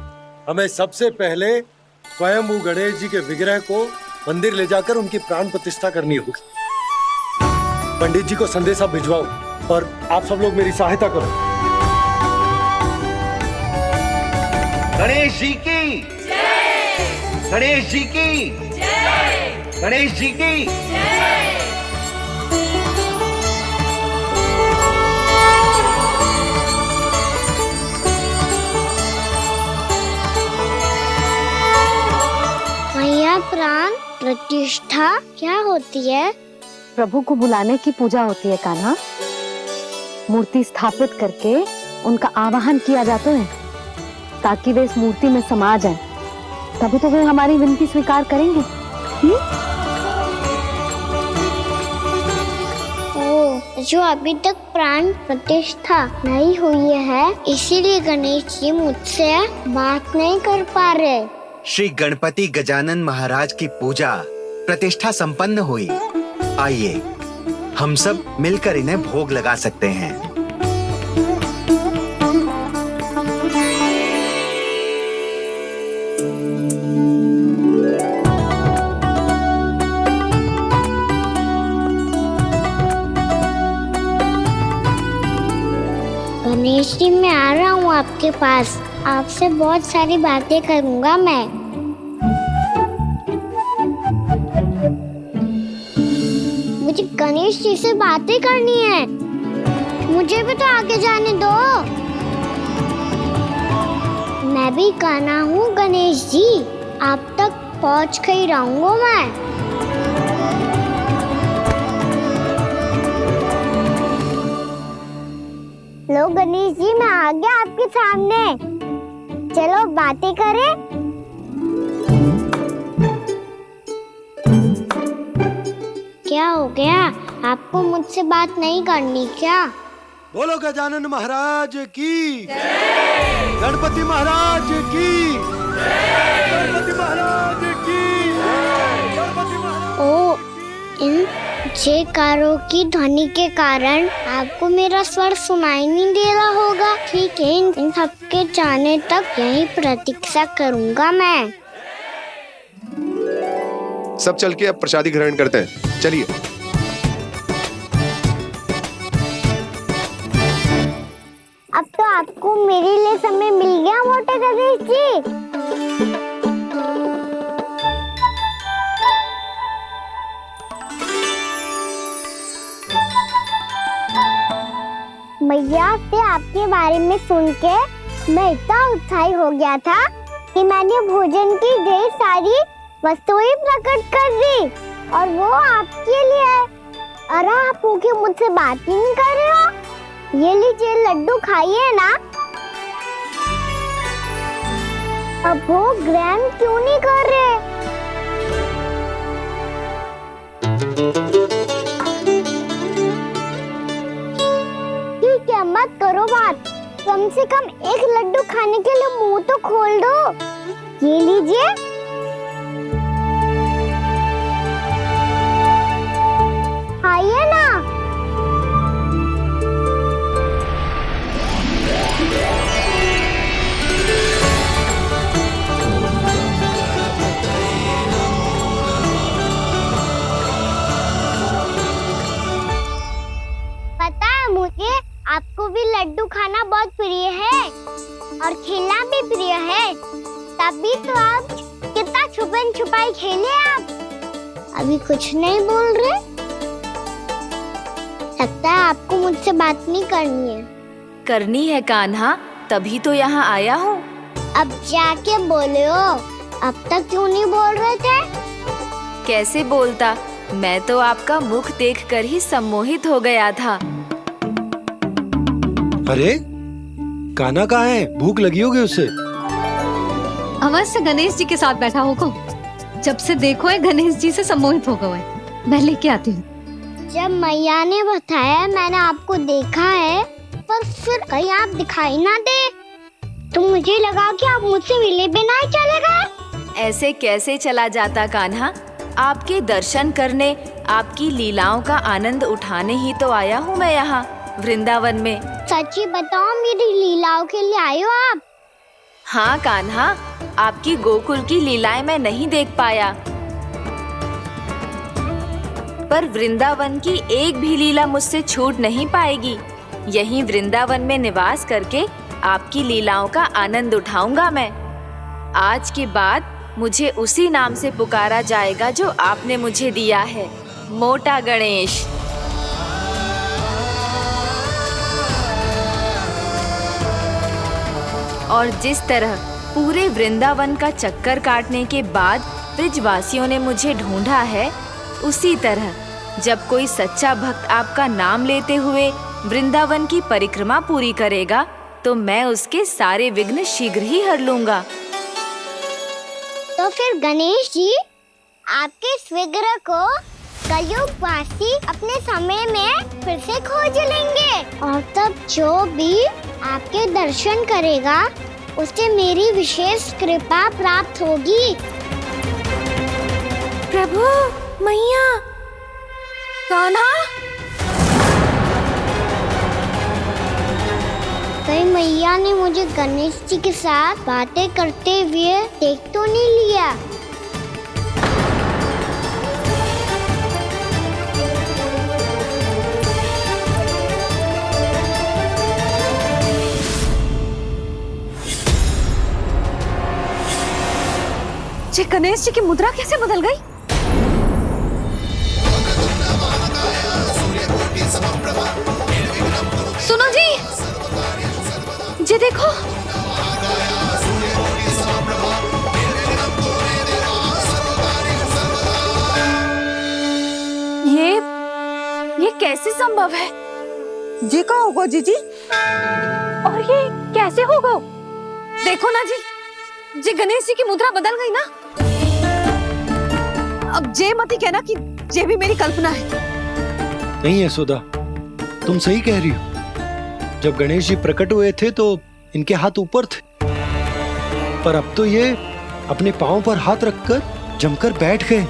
हमें सबसे पहले स्वयं गणेश जी के विग्रह को मंदिर ले जाकर उनकी प्राण प्रतिष्ठा करनी होगी। पंडित जी को संदेशा भिजवाओ और आप सब लोग मेरी सहायता करो। गणेश जी की जय, गणेश जी की जय, गणेश जी की जय। मैया, प्राण प्रतिष्ठा क्या होती है? प्रभु को बुलाने की पूजा होती है कान्हा। मूर्ति स्थापित करके उनका आवाहन किया जाता है ताकि वे इस मूर्ति में समा जाएं। तभी तो वे हमारी विनती स्वीकार करेंगे। जो अभी तक प्राण प्रतिष्ठा नहीं हुई है, इसीलिए गणेश जी मुझसे बात नहीं कर पा रहे। श्री गणपति गजानन महाराज की पूजा प्रतिष्ठा संपन्न हुई। आइए हम सब मिलकर इन्हें भोग लगा सकते हैं। गणेश जी, मैं आ रहा हूँ आपके पास, आपसे बहुत सारी बातें करूँगा मैं। मुझे गणेश जी से बातें करनी है, मुझे भी तो आगे जाने दो। मैं भी कान्हा हूँ गणेश जी, आप तक पहुँच कर ही रहूँगा मैं। लो गणेश जी, मैं आ गया आपके सामने, चलो बातें करें। क्या हो गया, आपको मुझसे बात नहीं करनी क्या? बोलो गजानन महाराज की जय, गणपति महाराज की जय, गणपति महाराज की जय, गणपति महाराज। ओ, इन जयकारों की ध्वनि के कारण आपको मेरा स्वर सुनाई नहीं दे रहा होगा। ठीक है, इन सबके जाने तक यही प्रतीक्षा करूंगा मैं। सब चल के अब प्रसादी ग्रहण करते हैं, चलिए। अब तो आपको मेरे लिए समय मिल गया मोटे गणेश जी। मैया से आपके बारे में सुन के मैं इतना उत्साही हो गया था कि मैंने भोजन की ढेर सारी वस्तुएं प्रकट कर दी, और वो आपके लिए। अरे आप भूखे मुझसे बात ही नहीं कर रहे हो। ये लीजिए लड्डू, खाइए ना। अब वो ग्रैंड क्यों नहीं कर रहे? ठीक है, मत करो बात। कम से कम एक लड्डू खाने के लिए मुंह तो खोल दो। ये लीजिए। खाइए ना। पता है मुझे, आपको भी लड्डू खाना बहुत प्रिय है और खेलना भी प्रिय है। तभी तो आप कितना छुपन छुपाई खेले आप। अभी कुछ नहीं बोल रहे। लगता है आपको मुझसे बात नहीं करनी है। करनी है कान्हा, तभी तो यहाँ आया हूँ। अब जाके बोले हो। अब तक क्यों नहीं बोल रहे थे? कैसे बोलता, मैं तो आपका मुख देखकर ही सम्मोहित हो गया था। अरे कान्हा कहाँ है? भूख लगी होगी उसे। अवश्य गणेश जी के साथ बैठा होगा। जब से देखो है गणेश जी से सम्मोहित हो गए। मैं लेके आती हूँ। जब मैया ने बताया मैंने आपको देखा है, पर फिर कहीं आप दिखाई ना दे, तो मुझे लगा कि आप मुझसे मिले बिना ही चले गए। ऐसे कैसे चला जाता कान्हा? आपके दर्शन करने, आपकी लीलाओं का आनंद उठाने ही तो आया हूँ मैं यहाँ वृंदावन में। सच्ची बताओ, मेरी लीलाओं के लिए आए हो आप? हाँ कान्हा, आपकी गोकुल की लीलाएं मैं नहीं देख पाया, पर वृंदावन की एक भी लीला मुझसे छूट नहीं पाएगी। यहीं वृंदावन में निवास करके आपकी लीलाओं का आनंद उठाऊंगा मैं। आज के बाद मुझे उसी नाम से पुकारा जाएगा जो आपने मुझे दिया है, मोटा गणेश। और जिस तरह पूरे वृंदावन का चक्कर काटने के बाद ब्रिजवासियों ने मुझे ढूंढा है, उसी तरह जब कोई सच्चा भक्त आपका नाम लेते हुए वृंदावन की परिक्रमा पूरी करेगा, तो मैं उसके सारे विघ्न शीघ्र ही हर लूंगा। तो फिर गणेश जी, आपके इस विग्रह को कलयुगवासी अपने समय में फिर से खोज लेंगे, और तब जो भी आपके दर्शन करेगा उसे मेरी विशेष कृपा प्राप्त होगी। प्रभु, मैया, कान्हा, कहीं मैया ने मुझे गणेश जी के साथ बातें करते हुए देख तो नहीं लिया? जी गणेश जी की मुद्रा कैसे बदल गई? सुनो जी, जी देखो। ये कैसे संभव है? जी का होगा जीजी? और ये कैसे होगा? देखो ना जी, जी गणेश जी की मुद्रा बदल गई ना। अब जे मत ही कहना कि ये भी मेरी कल्पना है। नहीं यशोदा, तुम सही कह रही हो। जब गणेश जी प्रकट हुए थे तो इनके हाथ ऊपर थे, पर अब तो ये अपने पांव पर हाथ रखकर जमकर बैठ गए।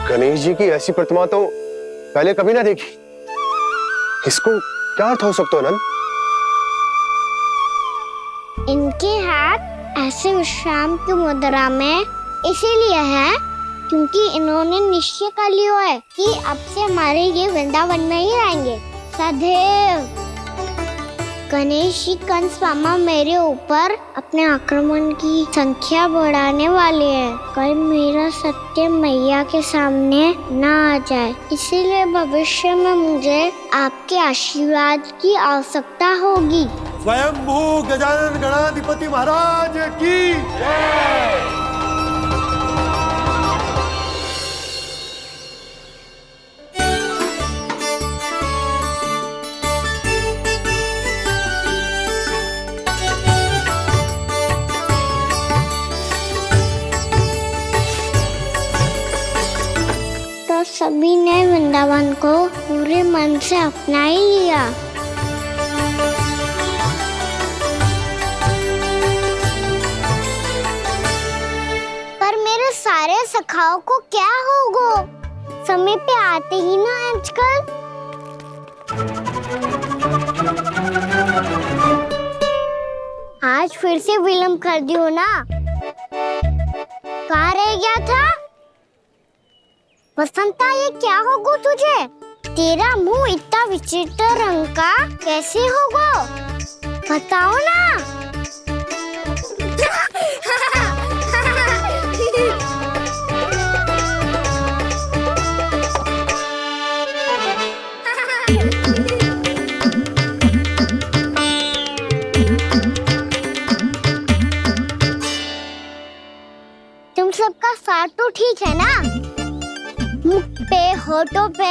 गणेश जी की ऐसी प्रतिमा तो पहले कभी ना देखी। इसको क्या अर्थ हो सकता है नंद? इनके हाथ ऐसे विश्राम की मुद्रा में इसीलिए है क्योंकि इन्होंने निश्चय कर लिया है कि अब से हमारे ये वृंदावन में ही रहेंगे सदैव। गणेश जी कंस मामा मेरे ऊपर अपने आक्रमण की संख्या बढ़ाने वाले हैं। कल मेरा सत्य मैया के सामने ना आ जाए, इसीलिए भविष्य में मुझे आपके आशीर्वाद की आवश्यकता होगी। स्वयंभू गजानन गणाधिपति महाराज की जय। वृंदावन को पूरे मन से अपना ही लिया। पर मेरे सारे सखाओं को क्या होगा? समय पे आते ही ना आजकल। आज फिर से विलम्ब कर दियो ना। कहाँ रह गया था? वसंता, ये क्या होगा तुझे? तेरा मुंह इतना विचित्र रंग का कैसे होगा? बताओ ना। तुम सबका साथ तो ठीक है ना? मुख पे, होठों पे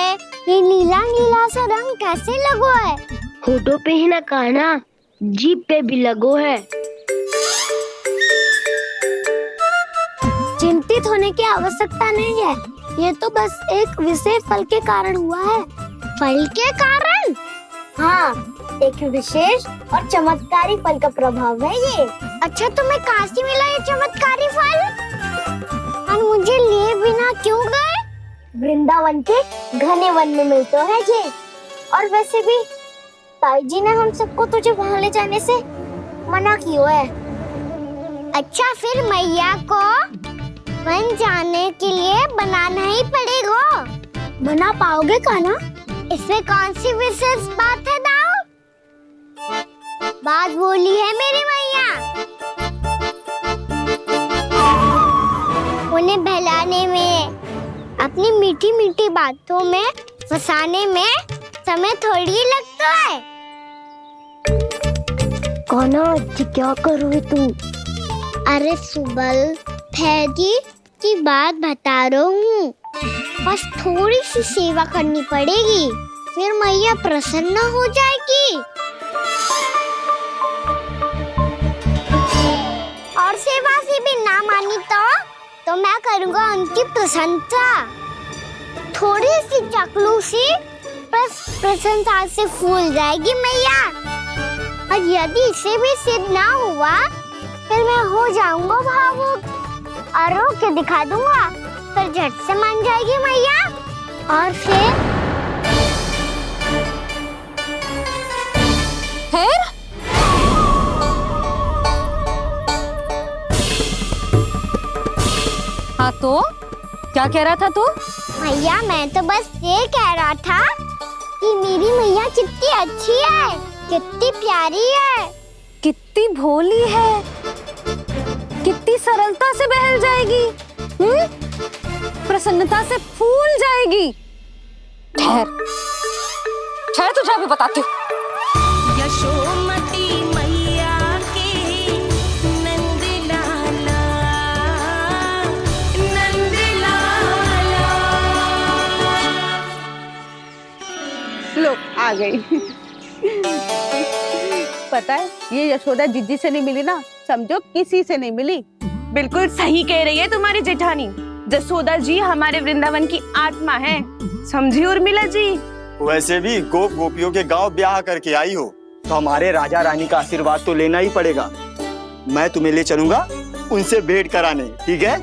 ये नीला नीला सा रंग कैसे लगो है? होठों पे ही ना कहना, जीभ पे भी लगो है। चिंतित होने की आवश्यकता नहीं है। ये तो बस एक विशेष फल के कारण हुआ है। फल के कारण? हाँ, एक विशेष और चमत्कारी फल का प्रभाव है ये। अच्छा, तुम्हें कहाँ से मिला ये चमत्कारी फल? और मुझे लिए बिना क्यों गए? वृंदावन के घने वन में मिलते है ये। और वैसे भी ताई जी ने हम सबको तुझे वहाँ ले जाने से मना किया है। अच्छा, फिर मैया को वन जाने के लिए बनाना ही पड़ेगा। बना पाओगे का ना? इसमें कौन सी विशेष बात है दाऊ? बात बोली है मेरी मैया। उन्हें बहलाने में, अपनी मीठी मीठी बातों में फंसाने में समय थोड़ी लगता है। कौना क्या करोगे तुम? अरे सुबल, फैदी की बात बता रहा हूँ। बस थोड़ी सी सेवा करनी पड़ेगी, फिर मैया प्रसन्न हो जाएगी। और सेवा से भी ना मानी तो मैं करूँगा उनकी प्रशंसा। थोड़ी सी चाकलूसी बस प्रशंसा से फूल जाएगी मैया। और यदि इसे भी सिद्ध ना हुआ, फिर मैं हो जाऊंगा भावुक और रो के दिखा दूंगा। फिर झट से मान जाएगी मैया। और फिर हाँ, तो क्या कह रहा था तू? मैया, मैं तो बस ये कह रहा था कि मेरी मैया कितनी अच्छी है, कितनी प्यारी है, कितनी भोली है, कितनी सरलता से बहल जाएगी, प्रसन्नता से फूल जाएगी। ठहर ठहर, तुझे अभी बताती हूँ। यशोमती मैया के नंद लाला, नंद लाला। लो, आ गई। पता है, ये यशोदा जिज्जी से नहीं मिली ना, समझो किसी से नहीं मिली। बिल्कुल सही कह रही है तुम्हारी जेठानी। जसोदा जी हमारे वृंदावन की आत्मा है, समझी उर्मिला जी। वैसे भी गोप गोपियों के गांव ब्याह करके आई हो, तो हमारे राजा रानी का आशीर्वाद तो लेना ही पड़ेगा। मैं तुम्हें ले चलूंगा उनसे भेंट कराने, ठीक है?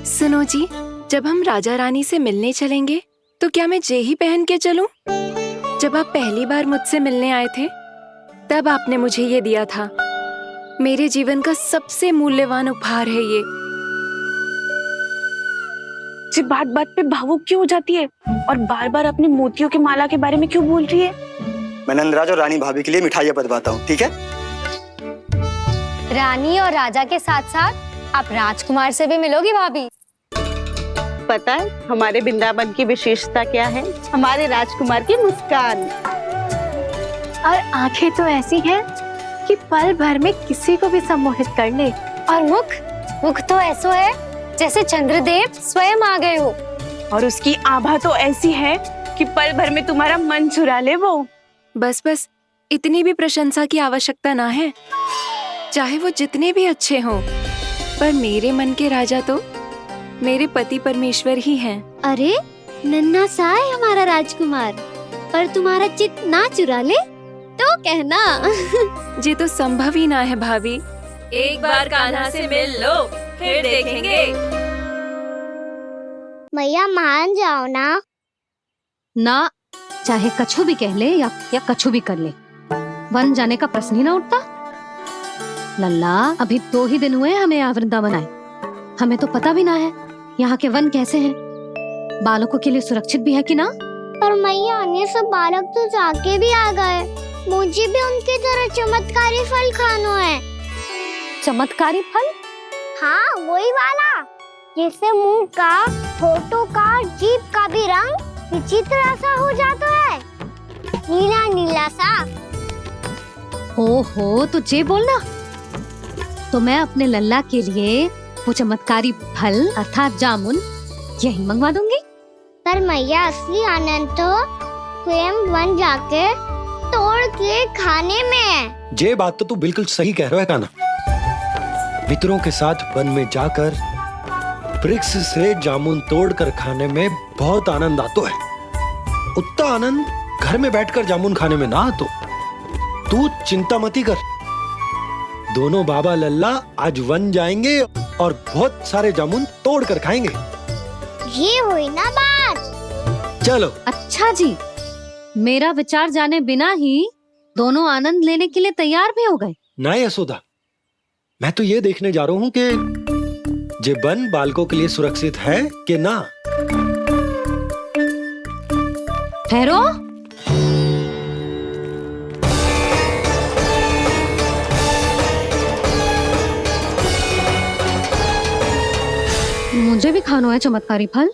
सुनो जी, जब हम राजा रानी से मिलने चलेंगे तो क्या मैं जे ही पहन के चलूं? जब आप पहली बार मुझसे मिलने आए थे, तब आपने मुझे ये दिया था। मेरे जीवन का सबसे मूल्यवान उपहार है ये। जी बात बात पे भावुक क्यों हो जाती है और बार बार अपनी मोतियों की माला के बारे में क्यों बोल रही है? मैं नंदराज और रानी भाभी के लिए मिठाइयाँ बंटवाता हूँ, ठीक है? रानी और राजा के साथ साथ आप राजकुमार से भी मिलोगी भाभी। पता है हमारे वृंदावन की विशेषता क्या है? हमारे राजकुमार की मुस्कान। और आंखें तो ऐसी हैं कि पल भर में किसी को भी सम्मोहित कर ले। और मुख तो ऐसा है जैसे चंद्रदेव स्वयं आ गए हो। और उसकी आभा तो ऐसी है कि पल भर में तुम्हारा मन चुरा ले वो। बस बस, इतनी भी प्रशंसा की आवश्यकता ना है। चाहे वो जितने भी अच्छे हों, पर मेरे मन के राजा तो मेरे पति परमेश्वर ही हैं। अरे, नन्हा सा है हमारा राजकुमार, पर तुम्हारा चित्त ना चुरा ले तो कहना। ये तो संभव ही ना है भाभी। एक बार कान्हा से मिल लो, फिर देखेंगे। मैया मान जाओ ना। ना, चाहे कछु भी कह ले या कछु भी कर ले, वन जाने का प्रश्न ही ना उठता। लल्ला, अभी 2 ही दिन हुए हमें यहाँ वृंदावन आए, हमें तो पता भी ना है यहाँ के वन कैसे हैं, बालकों के लिए सुरक्षित भी है कि ना। पर मैया ये सब बालक तो जाके भी आ गए, मुझे भी उनकी तरह चमत्कारी फल खाना है। चमत्कारी फल? हाँ, वही वाला जिससे मुंह का, होठों का, जीभ का भी रंग विचित्र सा हो जाता है, नीला नीला सा। हो तो जे बोलना, तो मैं अपने लल्ला के लिए वो चमत्कारी फल अर्थात जामुन यही मंगवा दूंगी। पर मैया असली आनंद तो स्वयं वन जाके तोड़ के खाने में है। ये बात तो तू बिल्कुल सही कह रहा है कान्हा। मित्रों के साथ वन में जाकर वृक्ष से जामुन तोड़कर खाने में बहुत आनंद आता है। उतना आनंद घर में बैठकर जामुन खाने में ना आतो। तू चिंता मती कर, दोनों बाबा लल्ला आज वन जाएंगे और बहुत सारे जामुन तोड़कर खाएंगे। ये हुई ना बात। चलो। अच्छा जी, मेरा विचार जाने बिना ही दोनों आनंद लेने के लिए तैयार भी हो गए। ना यशोदा, मैं तो ये देखने जा रहा हूँ कि ये वन बालकों के लिए सुरक्षित है कि ना। ठहरो, मुझे भी खाना है चमत्कारी फल,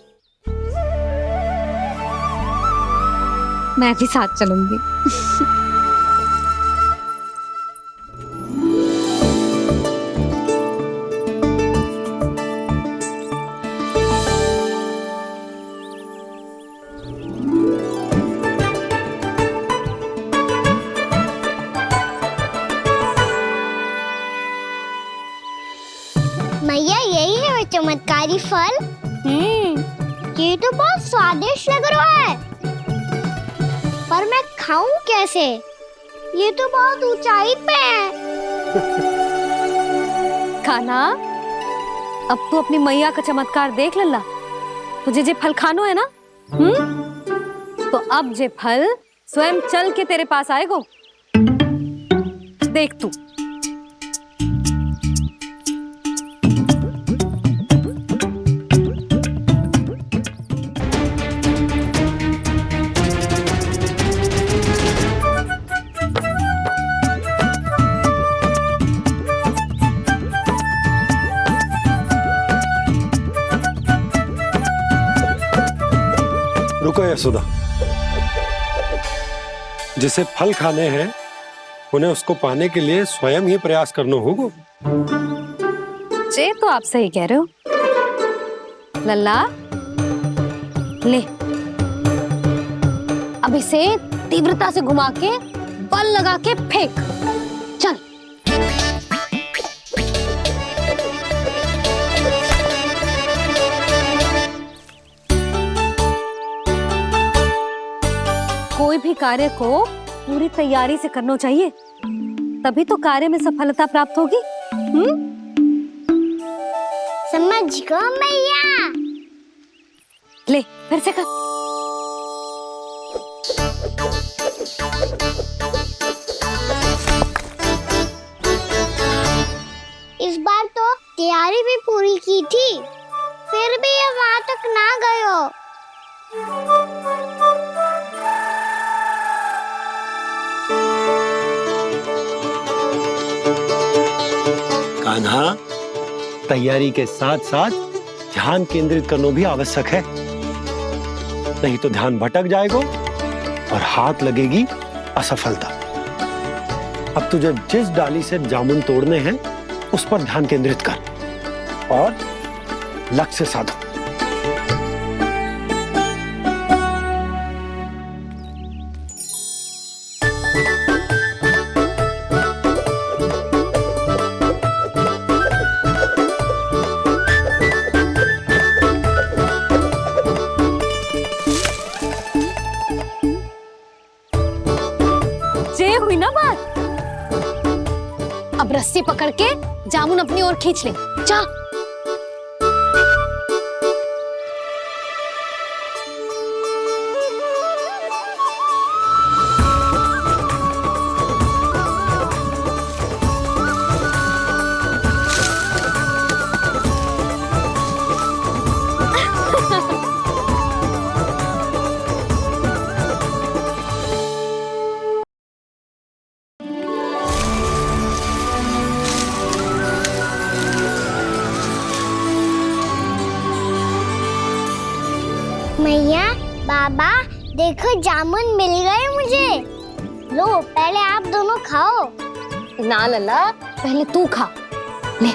मैं भी साथ चलूंगी। मैया यही है वो चमत्कारी फल। ये तो बहुत स्वादिष्ट लग रहा है, पर मैं खाऊं कैसे? ये तो बहुत ऊंचाई पे है। खाना, अब तू अपनी मैया का चमत्कार देख लल्ला। तुझे जे फल खानो है ना, तो अब जे फल स्वयं चल के तेरे पास आएगो। देख तू। रुको यशोदा, जिसे फल खाने हैं उन्हें उसको पाने के लिए स्वयं ही प्रयास करना होगा। जे तो आप सही कह रहे हो लल्ला। ले, अब इसे तीव्रता से घुमा के बल लगा के फेंक। चल। कोई भी कार्य को पूरी तैयारी से करना चाहिए, तभी तो कार्य में सफलता प्राप्त होगी। समझ गो मैया। ले, फिर से कर। इस बार तो तैयारी भी पूरी की थी, फिर भी ये वहां तक ना गयो। कान्हा, तैयारी के साथ साथ ध्यान केंद्रित करना भी आवश्यक है, नहीं तो ध्यान भटक जाएगा और हाथ लगेगी असफलता। अब तुझे जिस डाली से जामुन तोड़ने हैं उस पर ध्यान केंद्रित कर और लक्ष्य साधो। रस्सी पकड़ के जामुन अपनी ओर खींच ले। जा। मैया, बाबा, देखो जामुन मिल गए मुझे। लो, पहले आप दोनों खाओ। ना लल्ला, पहले तू खा। ले।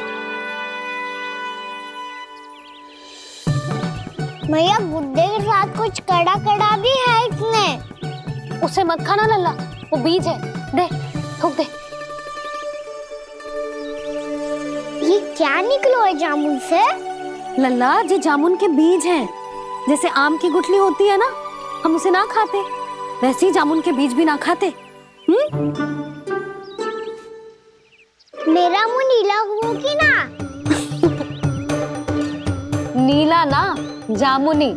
मैया, गुड्डे के साथ कुछ कड़ा कड़ा भी है इसमें। उसे मत खाना लल्ला, वो बीज है। दे, थूक दे। ये क्या निकलो है जामुन से? लल्ला, ये जामुन के बीज हैं। जैसे आम की गुठली होती है ना, हम उसे ना खाते, वैसे ही जामुन के बीज भी ना खाते। मेरा मुंह नीला हुआ कि ना? नीला ना, जामुनी,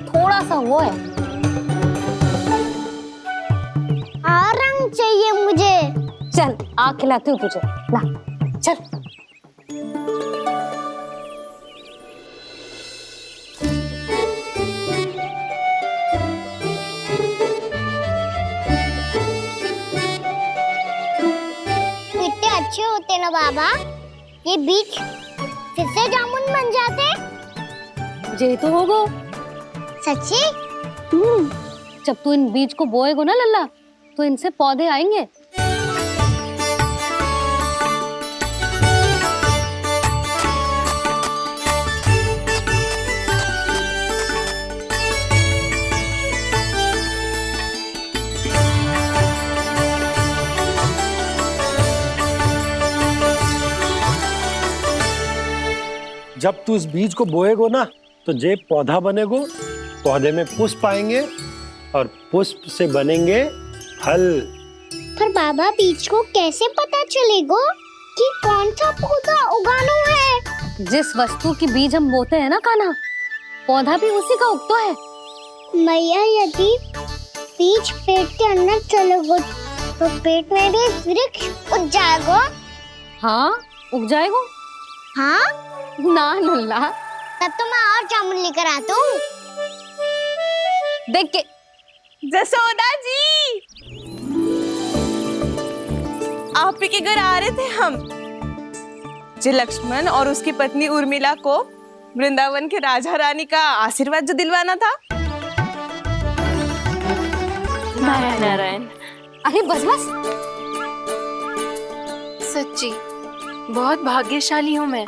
थोड़ा सा वो है। और रंग चाहिए मुझे। चल, आ खिलाती हूँ तुझे। ला, चल। अच्छे होते ना बाबा, ये बीज फिर से जामुन बन जाते। जे तो होगो। सच्ची? जब तू इन बीज को बोएगो ना लल्ला, तो इनसे पौधे आएंगे। जब तू इस बीज को बोएगो ना, तो जे पौधा बनेगो, पौधे में पुष्प आएंगे और पुष्प से बनेंगे फल। पर बाबा, बीज को कैसे पता चलेगा कि कौन सा पौधा उगाना है? जिस वस्तु की बीज हम बोते हैं ना कान्हा, पौधा भी उसी का उगता है। मैया, यदि बीज पेट के अंदर चलेगा, तो पेट में भी वृक्ष उग जाएगा। हाँ, उग जाएगा। हाँ? ना लल्ला, तब तो मैं और जामुन लेकर आता हूँ। देख के। जसोदा जी, आप ही के घर आ रहे थे हम। जी, लक्ष्मण और उसकी पत्नी उर्मिला को वृंदावन के राजा रानी का आशीर्वाद जो दिलवाना था। नारायण नारायण। अरे बस बस। सच्ची बहुत भाग्यशाली हूँ मैं,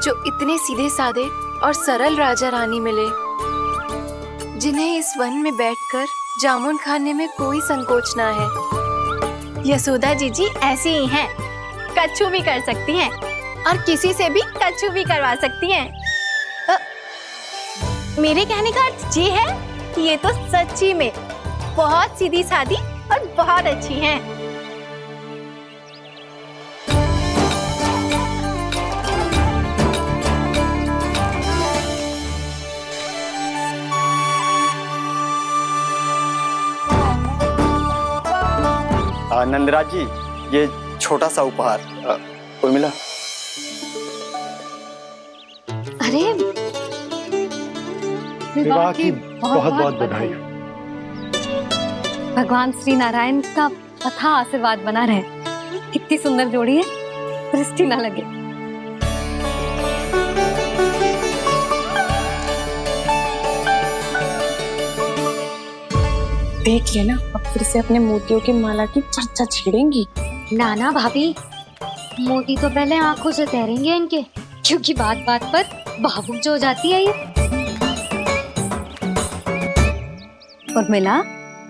जो इतने सीधे साधे और सरल राजा रानी मिले, जिन्हें इस वन में बैठकर जामुन खाने में कोई संकोच ना है। यशोदा जीजी ऐसी ही हैं, कच्छू भी कर सकती हैं और किसी से भी कच्छू भी करवा सकती हैं। मेरे कहने का अर्थ ये है कि ये तो सच्ची में बहुत सीधी सादी और बहुत अच्छी हैं। नंदराज जी, ये छोटा सा उपहार। उर्मिला। अरे, विवाह की बहुत बहुत बधाई। भगवान श्री नारायण का अथाह आशीर्वाद बना रहे। कितनी सुंदर जोड़ी है, दृष्टि ना लगे। देख लेना, अब फिर से अपने मोतियों की माला की चर्चा छेड़ेंगी। नाना भाभी, मोती तो पहले आंखों से तैरेंगे इनके, क्योंकि बात बात पर भावुक जो हो जाती है ये। उर्मिला,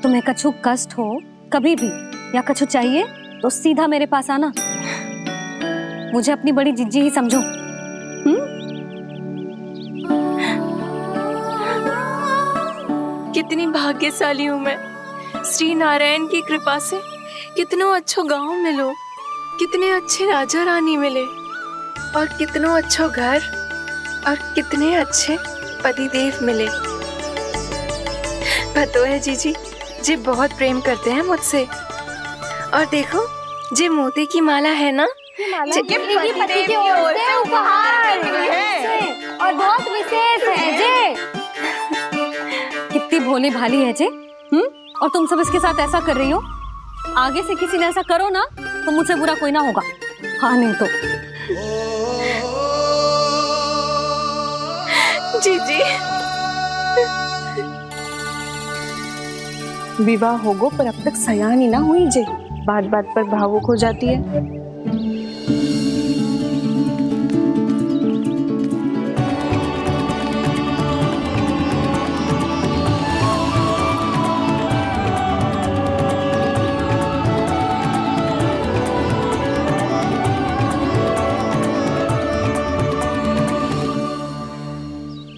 तुम्हें कछु कष्ट हो कभी भी या कछु चाहिए तो सीधा मेरे पास आना। मुझे अपनी बड़ी जिज्जी ही समझो। कितनी भाग्यशाली हूँ मैं, श्री नारायण की कृपा से कितनों अच्छो गांव मिलो, कितने अच्छे राजा रानी मिले और कितनो अच्छो घर और कितने अच्छे पतिदेव मिले। पतो है जीजी, जी बहुत प्रेम करते हैं मुझसे। और देखो, जी मोती की माला है ना, ये पति की ओर से उपहार है और बहुत विशेष है जे। कितनी भोली भाली है जे। और तुम सब इसके साथ ऐसा कर रही हो। आगे से किसी ने ऐसा करो ना तो मुझसे बुरा कोई ना होगा। हाँ नहीं तो जीजी। विवाह होगो पर अब तक सयान ही ना हुई जे। बात बात पर भावुक हो जाती है।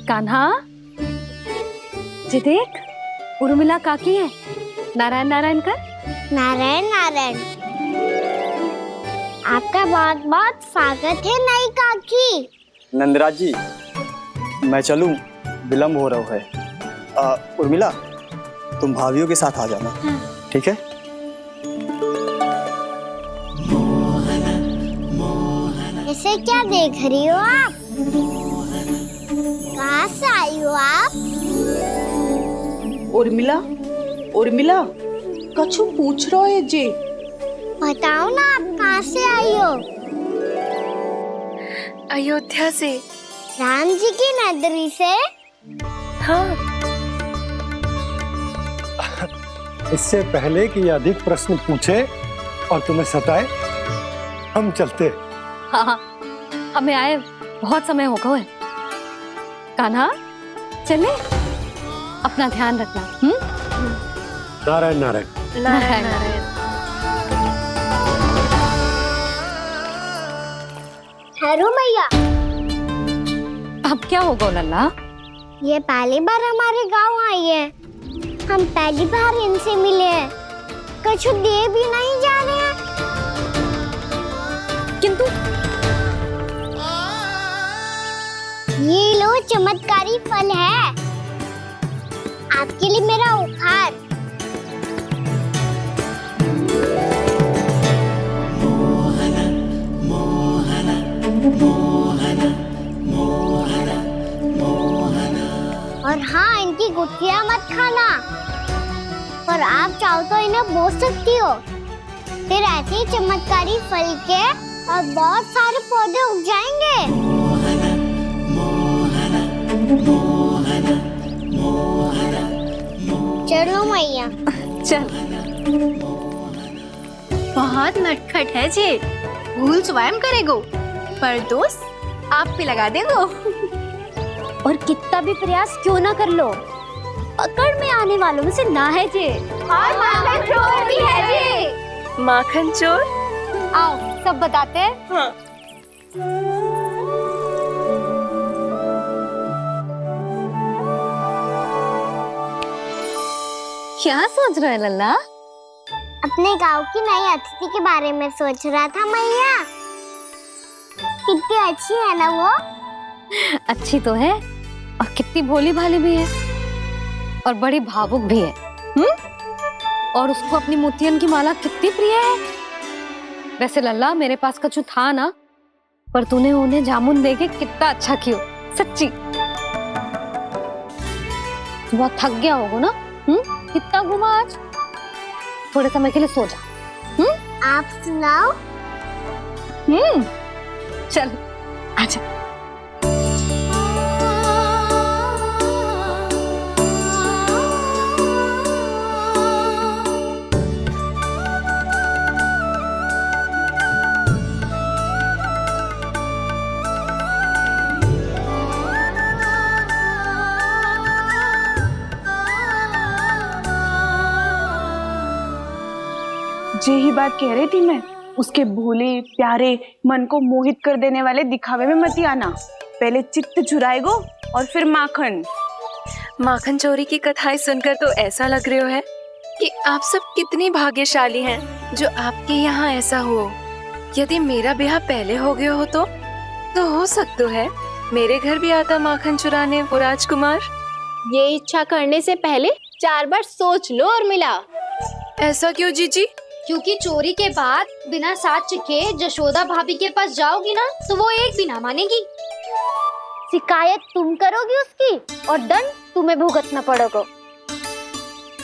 कान्हा, जी देख, उर्मिला काकी है। नारायण नारायण कर। नारायण नारायण। आपका बहुत बहुत स्वागत है नई काकी। नंदराज जी, मैं चलूं, विलम्ब हो रहा है। उर्मिला, तुम भाभियों के साथ आ जाना। ठीक है? इसे क्या देख रही हो आप? कहाँ से आई हो आप? उर्मिला, उर्मिला, कछु पूछ रहा है जे। बताओ ना आप कहाँ से आई हो? अयोध्या से। राम जी की नगरी से? हाँ। इससे पहले कि अधिक प्रश्न पूछे और तुम्हें सताए, हम चलते। हाँ, हमें आए बहुत समय हो गया है। कान्हा, चले, अपना ध्यान रखना। नारायण नारायण। नारायण नारायण। ठहरो मैया। अब क्या होगा लल्ला? ये पहली बार हमारे गांव आई है। हम पहली बार इनसे मिले हैं। कुछ दे भी नहीं जा रहे हैं। किंतु ये लो चमत्कारी फल है। आपके लिए मेरा उपहार। और हाँ, इनकी गुठलियां मत खाना। और आप चाहो तो इन्हें बो सकती हो। फिर ऐसे ही चमत्कारी फल के और बहुत सारे पौधे उग जाएंगे। चलो मैया। चल। बहुत नटखट है जे। भूल स्वयं करेगो, पर दोष आप पे लगा देगो। और कितना भी प्रयास क्यों ना कर लो, पकड़ में आने वालों में से ना है जे। और माखन चोर भी है जे। माखन चोर? आओ सब बताते हैं। हाँ। क्या सोच रहे लल्ला? अपने गांव की नई अतिथि के बारे में सोच रहा था मैया। कितनी अच्छी है ना वो? अच्छी तो है और कितनी भोली भाली भी है और बड़ी भावुक भी है। और उसको अपनी मोतियन की माला कितनी प्रिय है। वैसे लल्ला, मेरे पास कछु था ना, पर तूने उन्हें जामुन देके कितना अच्छा किया। सच्ची बहुत थक गया होगा ना। कितना घुमा आज। थोड़े समय के लिए सो जा। आप सुनाओ। चल आजा। जे ही बात कह रही थी मैं, उसके भोले प्यारे मन को मोहित कर देने वाले दिखावे में मत आना। पहले चित्त चुराएगो और फिर माखन। माखन चोरी की कथाएं सुनकर तो ऐसा लग रहा है कि आप सब कितनी भाग्यशाली हैं जो आपके यहाँ ऐसा हो। यदि मेरा ब्याह पहले हो गया हो तो हो सकता है मेरे घर भी आता माखन चुराने वो राजकुमार। ये इच्छा करने से पहले 4 बार सोच लो उर्मिला। ऐसा क्यों जीजी? क्योंकि चोरी के बाद बिना साथ के जशोदा भाभी के पास जाओगी ना तो वो एक भी ना मानेगी। शिकायत तुम करोगी उसकी और दंड तुम्हें भुगतना पड़ेगा।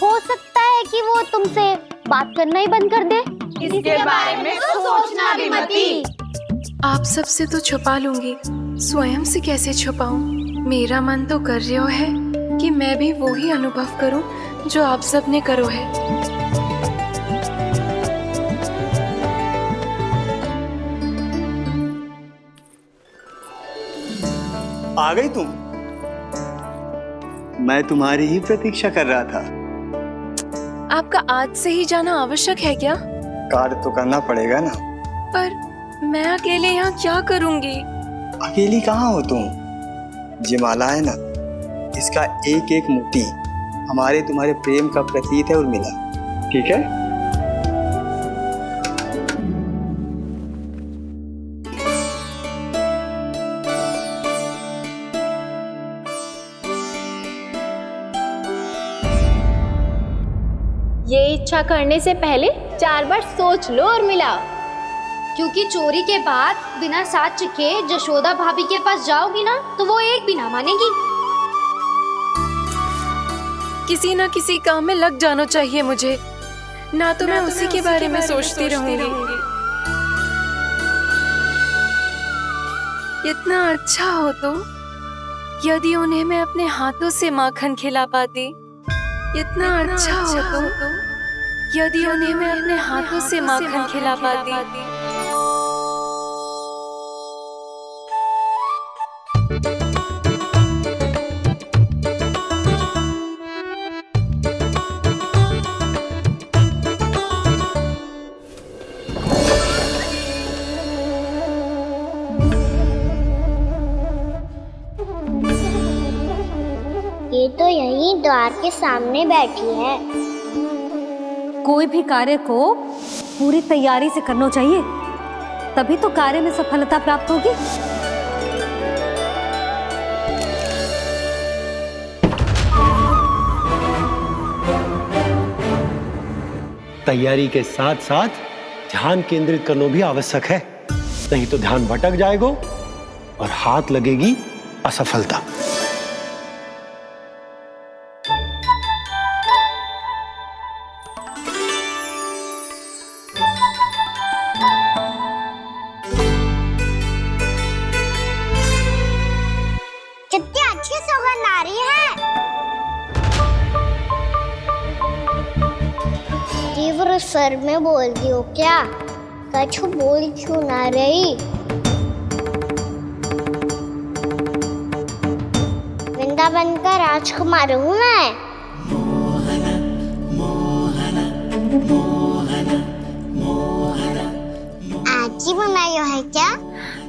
हो सकता है कि वो तुमसे बात करना ही बंद कर दे। इसके बारे में तो सोचना भी मती। आप सबसे तो छुपा लूंगी, स्वयं से कैसे छुपाऊं? मेरा मन तो कर रहा है कि मैं भी वो ही अनुभव करूं जो आप सब ने करो है। आ गई तुम? मैं तुम्हारी ही प्रतीक्षा कर रहा था। आपका आज से ही जाना आवश्यक है क्या? कार्य तो करना पड़ेगा ना। पर मैं अकेले यहाँ क्या करूँगी? अकेली कहाँ हो तुम? ये माला है ना, इसका एक एक मोती हमारे तुम्हारे प्रेम का प्रतीक है उर्मिला, ठीक है? ये इच्छा करने से पहले 4 बार सोच लो उर्मिला। क्योंकि चोरी के बाद बिना साथ के जशोदा भाभी के पास जाओगी ना तो वो एक भी ना मानेगी। किसी न किसी काम में लग जाना चाहिए मुझे, ना तो मैं उसी के बारे में सोचती रहूंगी। इतना अच्छा हो तो यदि उन्हें मैं अपने हाथों से माखन खिला पाती। इतना अच्छा हो तो यदि उन्हें मैं अपने हाथों से माखन खिला पाती। ये तो यहीं द्वार के सामने बैठी है। कोई भी कार्य को पूरी तैयारी से करना चाहिए, तभी तो कार्य में सफलता प्राप्त होगी। तैयारी के साथ साथ ध्यान केंद्रित करना भी आवश्यक है, नहीं तो ध्यान भटक जाएगा और हाथ लगेगी असफलता। कितनी अच्छी सौगंध आ रही है। तीव्र स्वर में बोल दी हो क्या? कछु बोल क्यों ना रही? वृंदावन का राजकुमार हूँ मैं। आज ही बनायो है क्या?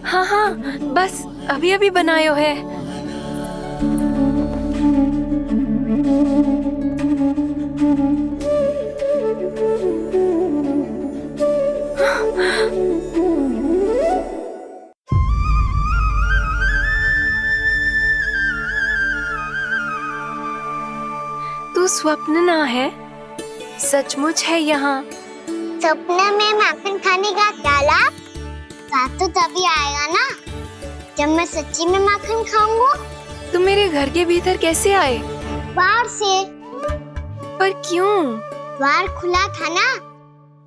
हाँ हाँ, बस अभी अभी बनायो है। तू स्वप्न ना है, सचमुच है यहाँ। सपने में माखन खाने का क्या लाभ? रात तो तभी आएगा ना जब मैं सच्ची में माखन खाऊंगा। तुम मेरे घर के भीतर कैसे आए? बाहर से। पर क्यों? द्वार खुला था ना।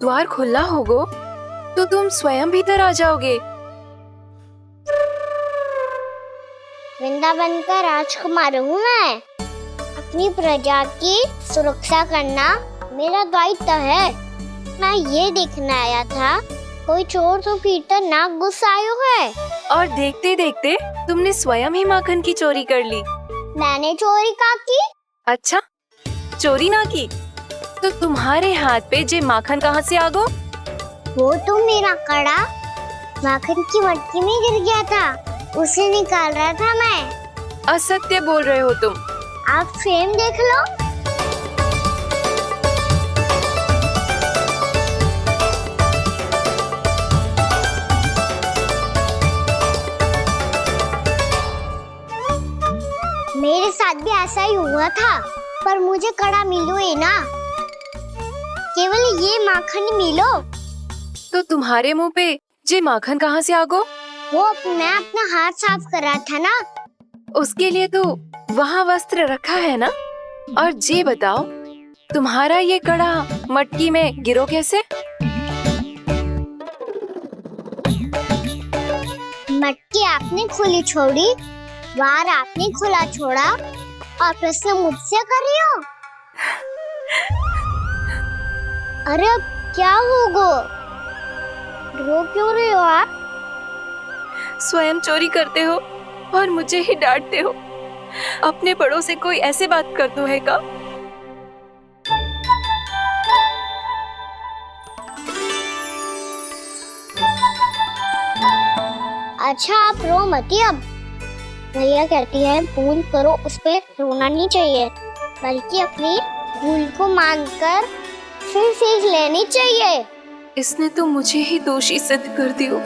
द्वार खुला होगा तो तुम स्वयं भीतर आ जाओगे। वृंदावन का राजकुमार हूँ मैं। अपनी प्रजा की सुरक्षा करना मेरा दायित्व है। मैं ये देखने आया था कोई चोर तो कीर्तन ना घुस आयो है। और देखते देखते तुमने स्वयं ही माखन की चोरी कर ली। मैंने चोरी का की? अच्छा, चोरी ना की तो तुम्हारे हाथ पे जे माखन कहाँ से आ गो? वो तो मेरा कड़ा माखन की मटकी में गिर गया था, उसे निकाल रहा था मैं। असत्य बोल रहे हो तुम। आप स्वयं देख लो। साथ भी ऐसा ही हुआ था, पर मुझे कड़ा मिलो ही ना, केवल ये माखन मिलो। तो तुम्हारे मुंह पे ये माखन कहाँ से आ गो? वो मैं अपना हाथ साफ कर रहा था ना। उसके लिए तो वहाँ वस्त्र रखा है ना। और ये बताओ, तुम्हारा ये कड़ा मटकी में गिरो कैसे? मटकी आपने खुली छोड़ी, वार आपने खुला छोड़ा, और प्रश्न मुझसे कर रही हो? अरे अब क्या होगा? रो क्यों रहे हो आप? स्वयं चोरी करते हो और मुझे ही डांटते हो। अपने बड़ों से कोई ऐसे बात कर दो है का? अच्छा आप रो मती अब। भैया कहती है भूल करो, उस पे रोना नहीं चाहिए, बल्कि अपनी भूल को मानकर फिर सीख लेनी चाहिए। इसने तो मुझे ही दोषी सिद्ध कर दियो।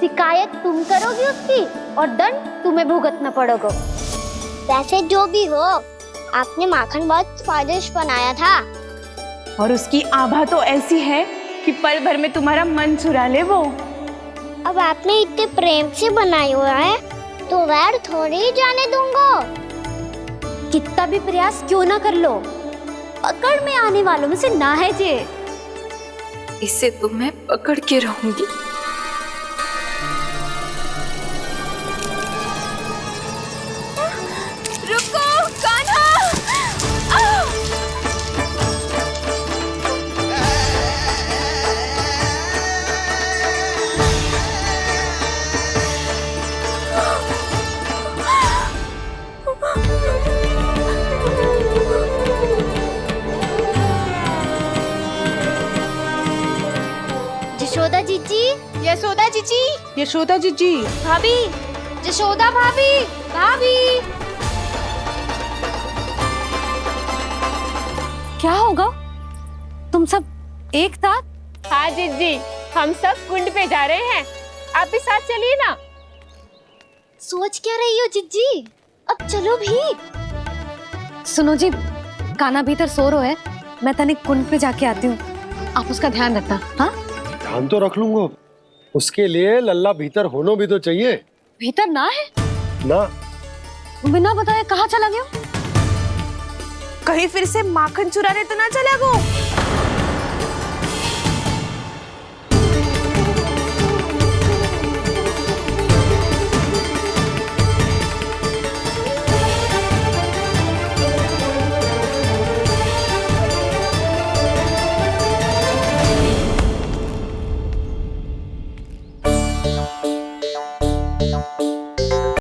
शिकायत तुम करोगी उसकी और दंड तुम्हें भुगतना पड़ेगा। वैसे जो भी हो, आपने माखन बहुत स्वादिष्ट बनाया था। और उसकी आभा तो ऐसी है कि पल भर में तुम्हारा मन चुरा ले वो। अब आपने इतने प्रेम से बनाई हुआ है तो वैर थोड़ी ही जाने दूंगा। कितना भी प्रयास क्यों ना कर लो, पकड़ में आने वालों में से ना है जे। इसे तो मैं पकड़ के रहूंगी। रुको कान्हा! यशोदा जीजी, यशोदा जीजी, यशोदा जीजी, भाभी, यशोदा भाभी, भाभी। क्या होगा? तुम सब एक साथ? हाँ जीजी, हम सब कुंड पे जा रहे हैं, आप भी साथ चलिए ना। सोच क्या रही हो जीजी? अब चलो भी। सुनो जी, कान्हा भीतर सो रहा है, मैं तनिक कुंड पे जाके आती हूँ, आप उसका ध्यान रखना। हाँ, ध्यान तो रख लूंगा, उसके लिए लल्ला भीतर होना भी तो चाहिए। भीतर ना है ना? बिना बताए कहाँ चला गया? कहीं फिर से माखन चुराने तो ना चला गो?